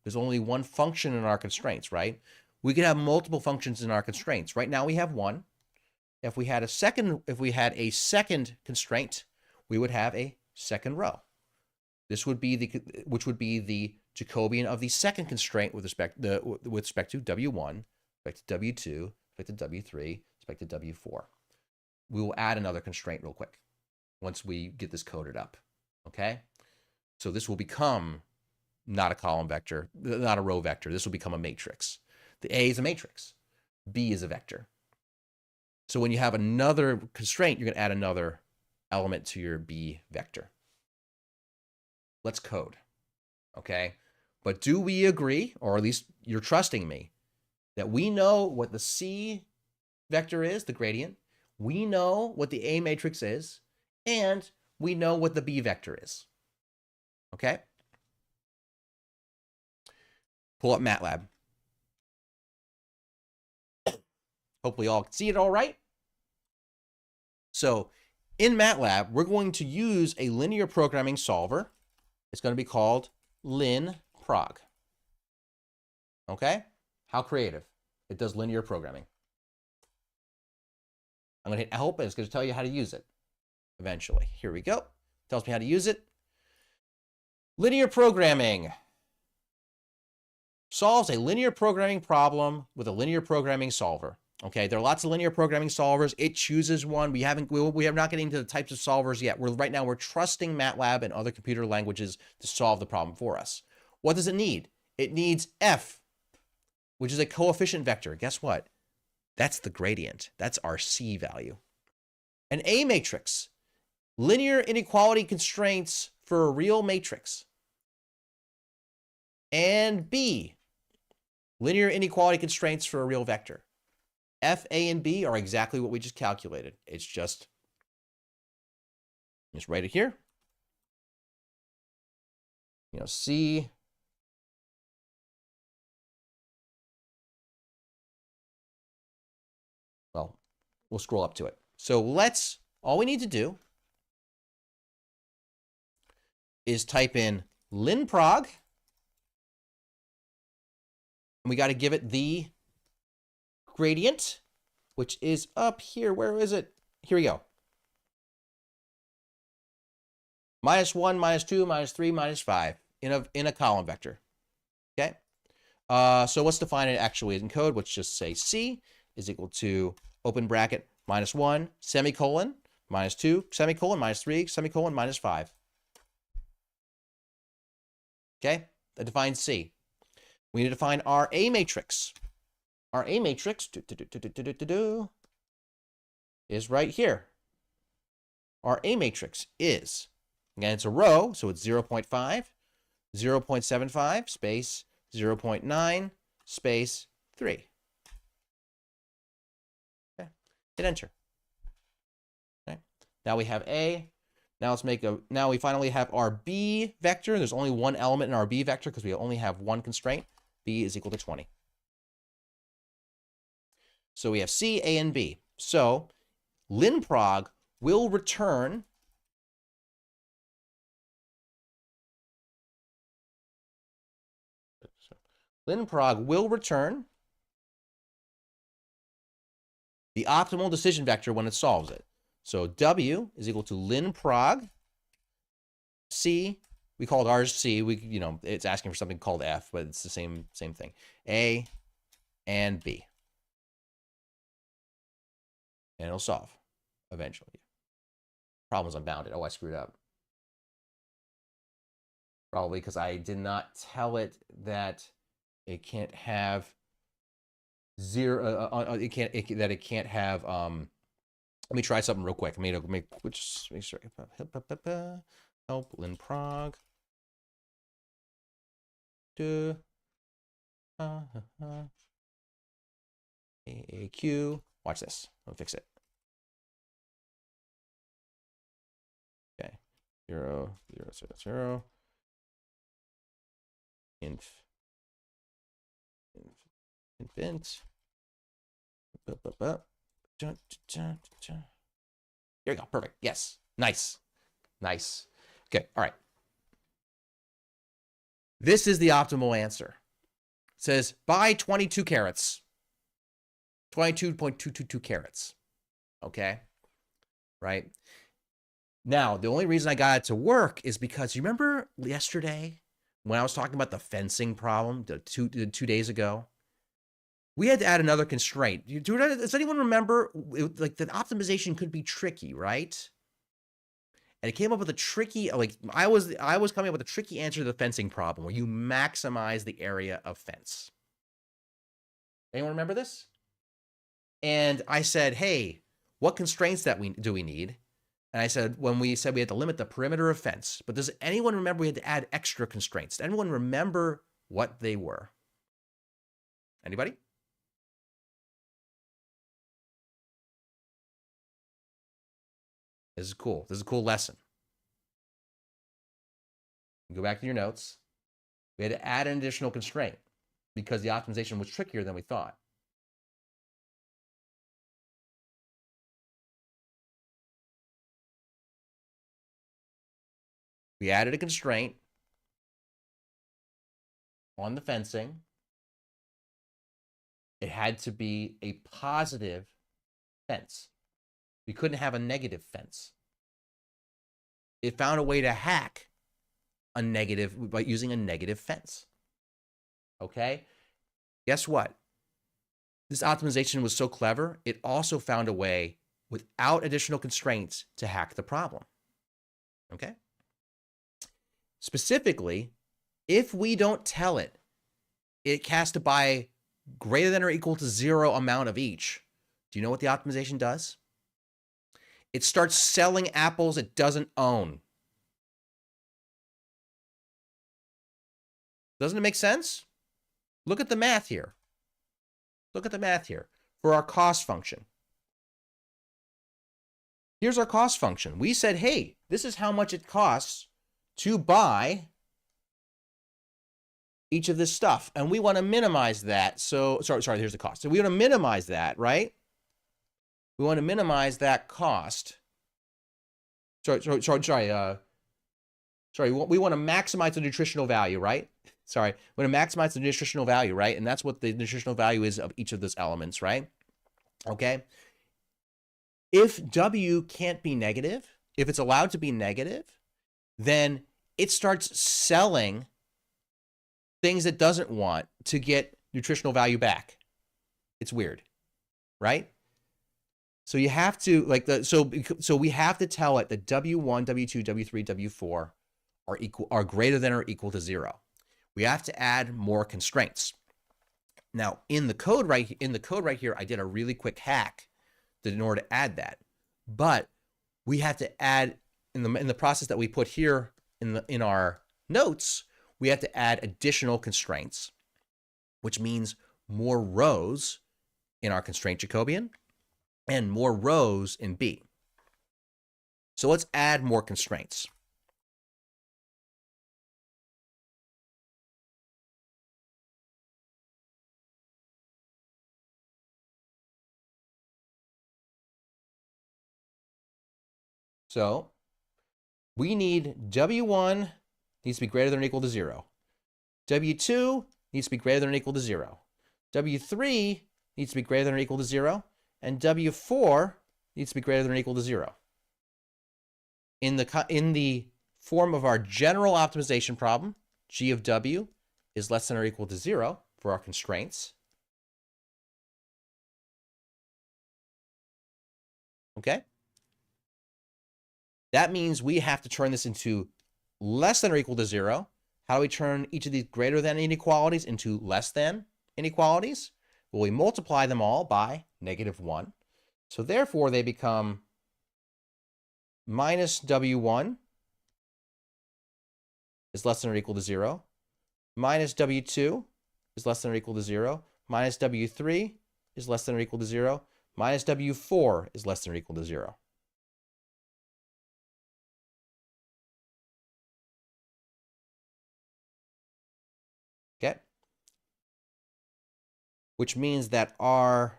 There's only one function in our constraints, right? We could have multiple functions in our constraints. Right now we have one. If we had a second constraint, we would have a second row. This would be which would be the Jacobian of the second constraint with respect to W1, respect to W2, respect to W3, respect to W4. We will add another constraint real quick once we get this coded up. Okay? So this will become not a column vector, not a row vector. This will become a matrix. The A is a matrix. B is a vector. So when you have another constraint, you're going to add another element to your B vector. Let's code. Okay? But do we agree, or at least you're trusting me, that we know what the C vector is, the gradient, we know what the A matrix is, and we know what the B vector is. Okay? Pull up MATLAB. Hopefully all can see it all right. So in MATLAB, we're going to use a linear programming solver. It's going to be called linprog. Okay? How creative. It does linear programming. I'm going to hit help, and it's going to tell you how to use it eventually. Here we go. Tells me how to use it. Linear programming solves a linear programming problem with a linear programming solver. Okay, there are lots of linear programming solvers. It chooses one. We are not getting into the types of solvers yet. Right now we're trusting MATLAB and other computer languages to solve the problem for us. What does it need? It needs f, which is a coefficient vector. Guess what? That's the gradient. That's our C value. An A matrix, linear inequality constraints for a real matrix. And B, linear inequality constraints for a real vector. F, A, and B are exactly what we just calculated. It's just write it here. C. Well, we'll scroll up to it. So all we need to do is type in linprog. And we got to give it the gradient, which is up here. Where is it? Here we go. -1, -2, -3, -5 in a column vector. Okay. So let's define it actually in code. Let's just say C is equal to open bracket -1 semicolon -2 semicolon -3 semicolon -5. Okay. That defines C. We need to define our A matrix. Our A matrix is right here. Our A matrix is, again, it's a row, so it's 0.5, 0.75, space, 0.9, space, 3. Okay, hit enter. Okay, now we have A. Now we finally have our B vector. There's only one element in our B vector because we only have one constraint. B is equal to 20. So we have C, A, and B. So linprog will return the optimal decision vector when it solves it. So W is equal to linprog C. We called ours C. It's asking for something called F, but it's the same thing. A and B. And it'll solve eventually. Problem's unbounded. Oh, I screwed up. Probably because I did not tell it that it can't have zero. It can't have. Let me try something real quick. Make sure. Help linprog. AAQ. Watch this. Let me fix it. Okay. 0, 0, 0, 0. Infint. Here we go. Perfect. Yes. Nice. Nice. Okay. All right. This is the optimal answer. It says buy 22 carats. 22.222 carats. Okay. Right. Now, the only reason I got it to work is because you remember yesterday when I was talking about the fencing problem two days ago? We had to add another constraint. Does anyone remember? Like the optimization could be tricky, right? And it came up with a tricky, I was coming up with a tricky answer to the fencing problem where you maximize the area of fence. Anyone remember this? And I said, hey, what constraints do we need? And I said, when we said we had to limit the perimeter of fence, but does anyone remember we had to add extra constraints? Does anyone remember what they were? Anybody? This is cool. This is a cool lesson. Go back to your notes. We had to add an additional constraint because the optimization was trickier than we thought. We added a constraint on the fencing. It had to be a positive fence. We couldn't have a negative fence. It found a way to hack a negative by using a negative fence. Okay? Guess what? this optimization was so clever, it also found a way without additional constraints to hack the problem. Okay? Specifically, if we don't tell it, it has to buy greater than or equal to 0 amount of each. Do you know what the optimization does? It starts selling apples it doesn't own. Doesn't it make sense? Look at the math here. Look at the math here for our cost function. Here's our cost function. We said, hey, this is how much it costs to buy each of this stuff. And we want to minimize that. So, sorry, here's the cost. So we want to minimize that, right? We want to minimize that cost. Sorry. We want to maximize the nutritional value, right? Sorry, we want to maximize the nutritional value, right? And that's what the nutritional value is of each of those elements, right? Okay. If W can't be negative, if it's allowed to be negative, then it starts selling things it doesn't want to get nutritional value back. It's weird, right? So you have to so we have to tell it that W1, W2, W3, W4 are greater than or equal to 0. We have to add more constraints. Now, in the code right here, I did a really quick hack in order to add that. But we have to add in the process that we put here in our notes, we have to add additional constraints, which means more rows in our constraint Jacobian and more rows in B. So let's add more constraints. So we need W1 needs to be greater than or equal to 0. W2 needs to be greater than or equal to 0. W3 needs to be greater than or equal to 0. And W4 needs to be greater than or equal to 0. In the form of our general optimization problem, G of W is less than or equal to 0 for our constraints. Okay? That means we have to turn this into less than or equal to 0. How do we turn each of these greater than inequalities into less than inequalities? Well, we multiply them all by -1. So therefore, they become minus W1 is less than or equal to 0. Minus W2 is less than or equal to 0. Minus W3 is less than or equal to 0. Minus W4 is less than or equal to 0. Okay? Which means that our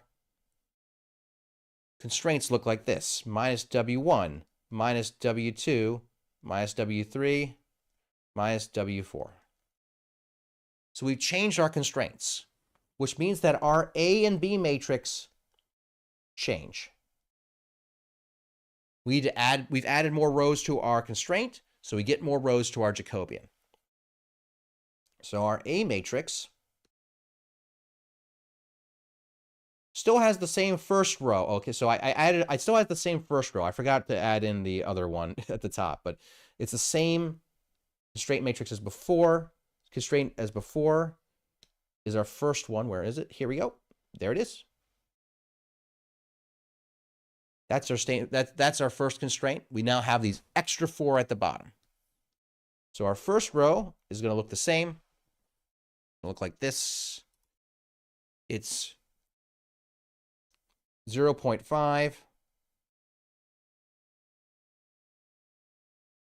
constraints look like this: minus W1, minus W2, minus W3, minus W4. So we've changed our constraints, which means that our A and B matrix change. We've added more rows to our constraint, so we get more rows to our Jacobian. So our A matrix still has the same first row. Okay, so I still have the same first row. I forgot to add in the other one at the top, but it's the same constraint matrix as before. Constraint as before is our first one. Where is it? Here we go. There it is. That's our first constraint. We now have these extra 4 at the bottom. So our first row is going to look the same. It'll look like this. It's 0.5,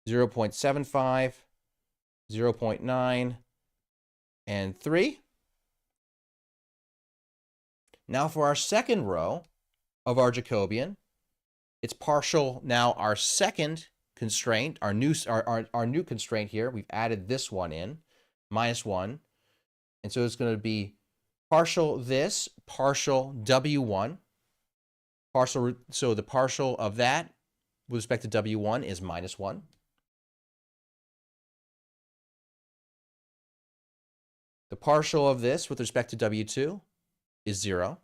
0.75, 0.9, and 3. Now for our second row of our Jacobian, it's partial. Now our second constraint, our new constraint here, we've added this one in, -1. And so it's going to be partial this, partial W1. So the partial of that with respect to W1 is -1. The partial of this with respect to W2 is 0.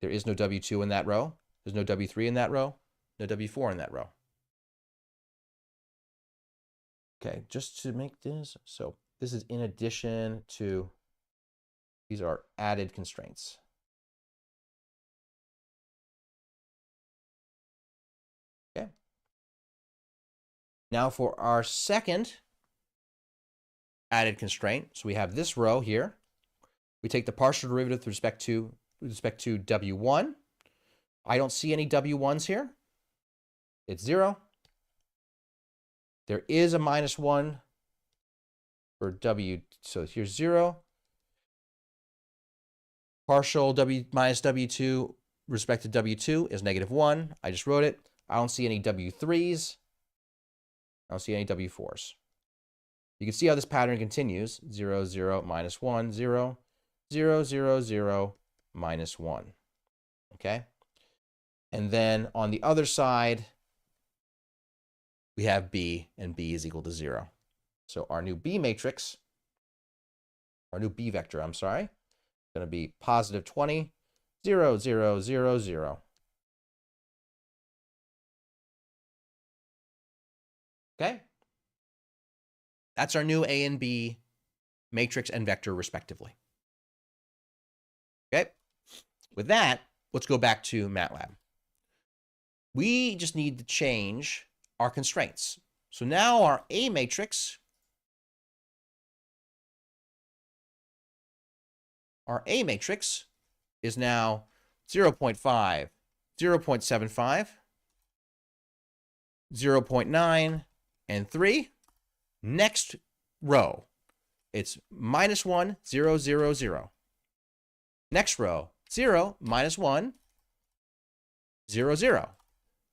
There is no W2 in that row. There's no W3 in that row. No W4 in that row. Okay, just to make this, so this is in addition to, these are added constraints. Okay. Now for our second added constraint, so we have this row here. We take the partial derivative with respect to W1. I don't see any W1s here. It's 0. There is a -1 for W, so here's 0. Partial W minus W2 respect to W2 is -1. I just wrote it. I don't see any W3s. I don't see any W4s. You can see how this pattern continues. 0, 0, -1, 0, 0, 0, 0, -1. Okay? And then on the other side, we have B, and B is equal to 0. So our new B matrix, our new B vector, I'm sorry, is going to be positive 20, 0, 0, 0, 0. Okay? That's our new A and B matrix and vector, respectively. Okay? With that, let's go back to MATLAB. We just need to change our constraints. So now our A matrix, is now 0.5, 0.75, 0.9, and 3. Next row, it's -1, 0, 0, 0. Next row, 0, -1, 0, 0.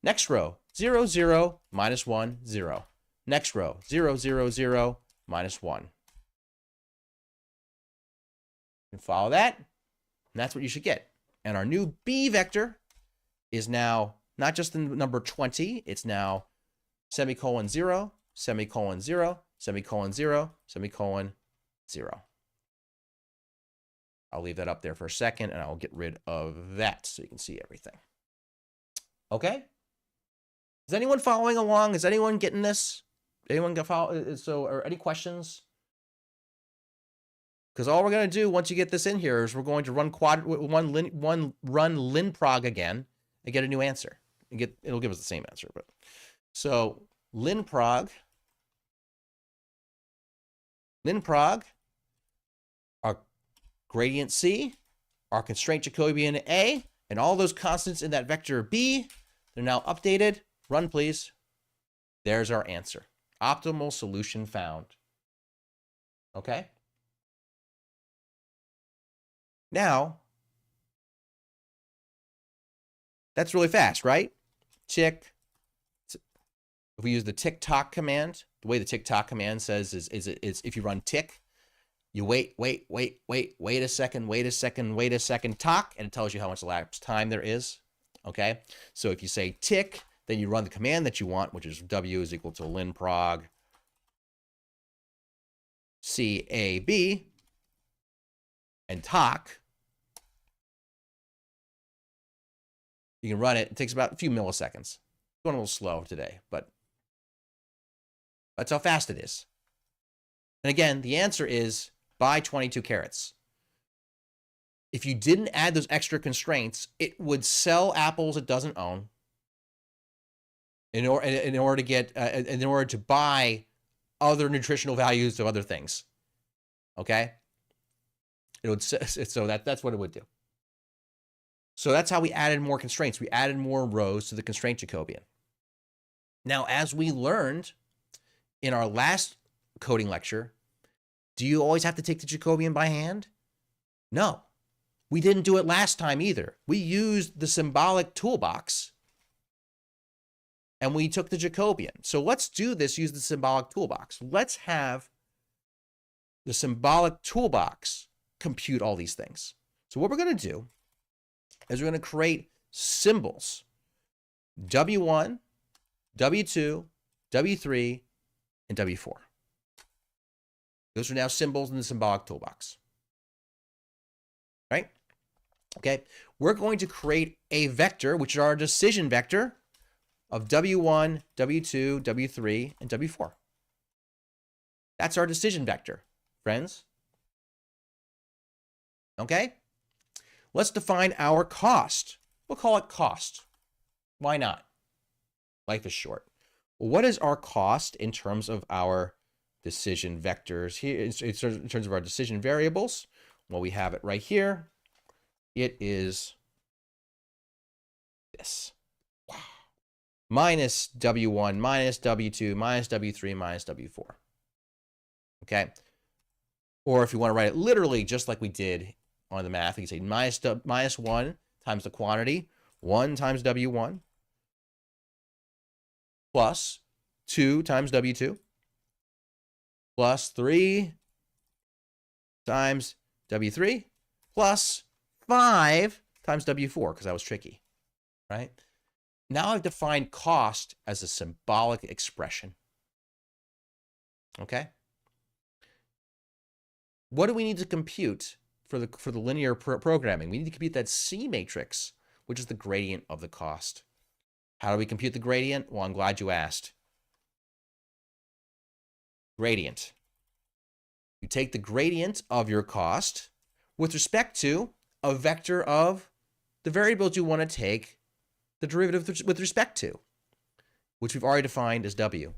Next row, 0, 0, -1, 0. Next row, 0, 0, 0, -1. You can follow that, and that's what you should get. And our new B vector is now not just the number 20, it's now semicolon 0, semicolon 0, semicolon 0, semicolon 0. I'll leave that up there for a second, and I'll get rid of that so you can see everything. Okay? Is anyone following along? Is anyone getting this? Anyone gonna follow? So, or any questions? Because all we're going to do once you get this in here is we're going to run run linprog again and get a new answer. And it'll give us the same answer. But so linprog, our gradient C, our constraint Jacobian A, and all those constants in that vector B, they're now updated. Run, please. There's our answer. Optimal solution found. Okay? Now, that's really fast, right? Tick. If we use the tick-tock command, the way the tick-tock command says is if you run tick, you wait a second, tock, and it tells you how much elapsed time there is. Okay? So if you say tick, then you run the command that you want, which is W is equal to linprog CAB, and tock. You can run it. It takes about a few milliseconds. Going a little slow today, but that's how fast it is. And again, the answer is buy 22 carats. If you didn't add those extra constraints, it would sell apples it doesn't own in order to buy other nutritional values of other things. Okay? It would, so that's what it would do. So that's how we added more constraints. We added more rows to the constraint Jacobian. Now, as we learned in our last coding lecture, do you always have to take the Jacobian by hand? No. We didn't do it last time either. We used the symbolic toolbox and we took the Jacobian. So let's do this, use the symbolic toolbox. Let's have the symbolic toolbox compute all these things. So what we're going to do is we're going to create symbols. W1, W2, W3, and W4. Those are now symbols in the symbolic toolbox. Right? Okay, we're going to create a vector, which is our decision vector of W1, W2, W3, and W4. That's our decision vector, friends. Okay, let's define our cost. We'll call it cost. Why not? Life is short. Well, what is our cost in terms of our decision vectors here? In terms of our decision variables, well, we have it right here. It is this. Wow. Minus W1, minus W2, minus W3, minus W4. Okay. Or if you want to write it literally, just like we did on the math, you can say minus 1 times the quantity, 1 times W1, plus 2 times W2, plus 3 times W3, plus 5 times W4, because that was tricky, right? Now I've defined cost as a symbolic expression. Okay? What do we need to compute for the linear programming? We need to compute that C matrix, which is the gradient of the cost. How do we compute the gradient? Well, I'm glad you asked. Gradient. You take the gradient of your cost with respect to a vector of the variables you want to take the derivative with respect to, which we've already defined as W.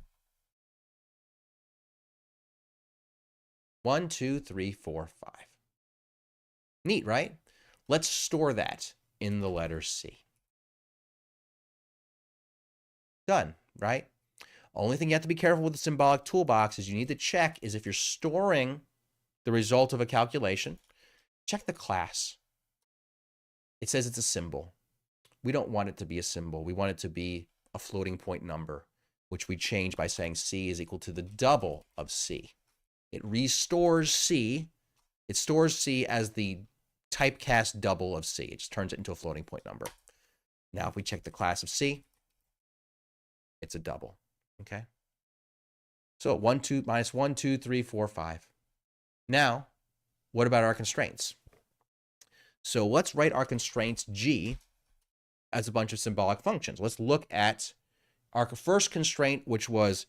1, 2, 3, 4, 5. Neat, right? Let's store that in the letter C. Done, right? Only thing you have to be careful with the symbolic toolbox is you need to check is if you're storing the result of a calculation, check the class. It says it's a symbol. We don't want it to be a symbol. We want it to be a floating point number, which we change by saying C is equal to the double of C. It restores C. It stores C as the typecast double of C. It just turns it into a floating point number. Now, if we check the class of C, it's a double. Okay? So 1, 2, minus 1, 2, 3, 4, 5. Now, what about our constraints? So let's write our constraints G as a bunch of symbolic functions. Let's look at our first constraint, which was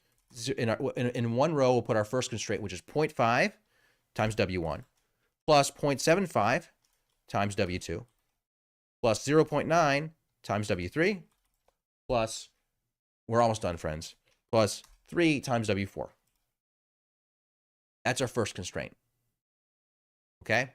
in one row, we'll put our first constraint, which is 0.5 times W1, plus 0.75 times W2, plus 0.9 times W3, plus, we're almost done, friends, plus 3 times W4. That's our first constraint. Okay?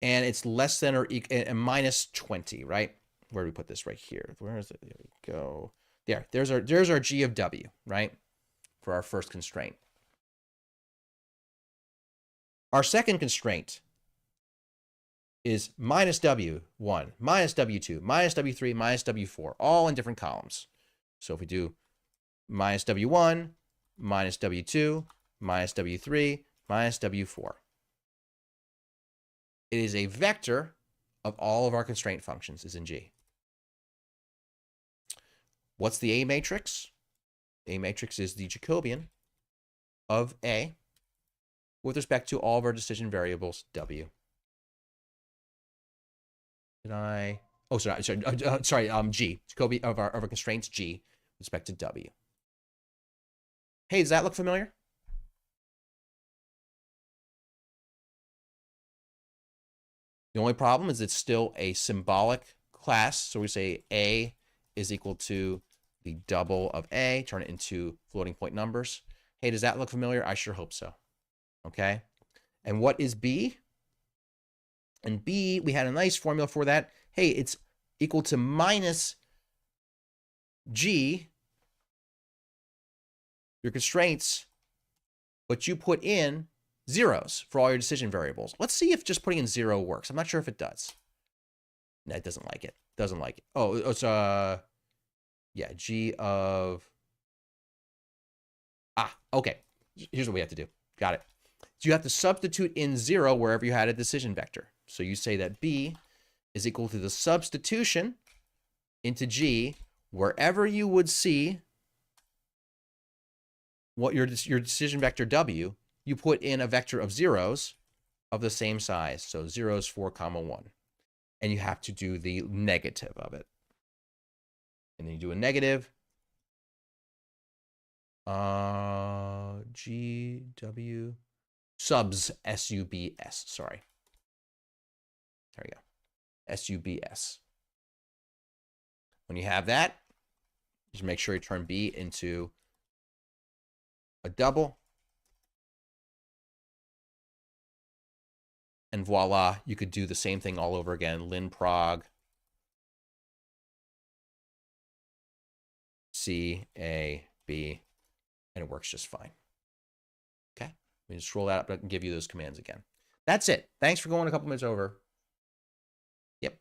And it's less than or equal, minus 20, right? Where do we put this? Right here. Where is it? There we go. There. There's our G of W, right? For our first constraint. Our second constraint is minus W1, minus W2, minus W3, minus W4, all in different columns. So if we do minus W1, minus W2, minus W3, minus W4. It is a vector of all of our constraint functions is in G. What's the A matrix? A matrix is the Jacobian of A with respect to all of our decision variables W. Did I? Oh, sorry. G. Jacobian of our constraints G with respect to W. Hey, does that look familiar? The only problem is it's still a symbolic class. So we say A is equal to the double of A, turn it into floating point numbers. Hey, does that look familiar? I sure hope so. Okay. And what is B? And B, we had a nice formula for that. Hey, it's equal to minus G, your constraints, but you put in zeros for all your decision variables. Let's see if just putting in 0 works. I'm not sure if it does. No, it doesn't like it. Doesn't like it. Oh, it's yeah, G of okay. Here's what we have to do. Got it. So you have to substitute in 0 wherever you had a decision vector. So you say that B is equal to the substitution into G wherever you would see what your decision vector W, you put in a vector of zeros of the same size. So 0 is 4, 1. and you have to do the negative of it. And then you do a negative. GW subs SUBS. Sorry. There we go. SUBS. When you have that, just make sure you turn B into a double. And voila, you could do the same thing all over again. linprog C, A, B, and it works just fine. Okay, let me just scroll that up and give you those commands again. That's it. Thanks for going a couple minutes over. Yep.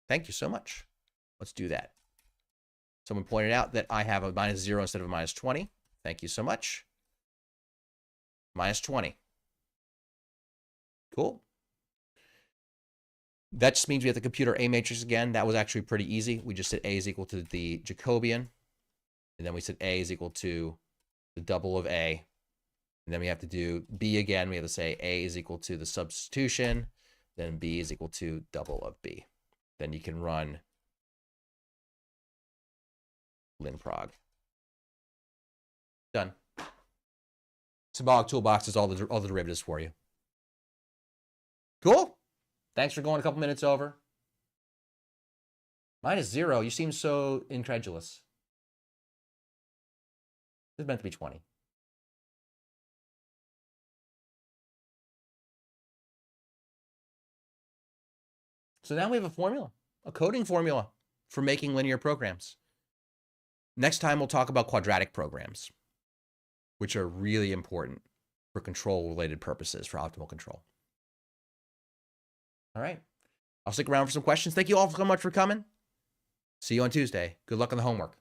Thank you so much. Let's do that. Someone pointed out that I have a -0 instead of a -20. Thank you so much. -20. Cool. That just means we have to compute our A matrix again. That was actually pretty easy. We just said A is equal to the Jacobian. And then we said A is equal to the double of A. And then we have to do B again. We have to say A is equal to the substitution. Then B is equal to double of B. Then you can run linprog. Done. Symbolic toolbox is all the derivatives for you. Cool. Thanks for going a couple minutes over. -0. You seem so incredulous. This is meant to be 20. So now we have a formula, a coding formula for making linear programs. Next time we'll talk about quadratic programs, which are really important for control-related purposes, for optimal control. All right. I'll stick around for some questions. Thank you all so much for coming. See you on Tuesday. Good luck on the homework.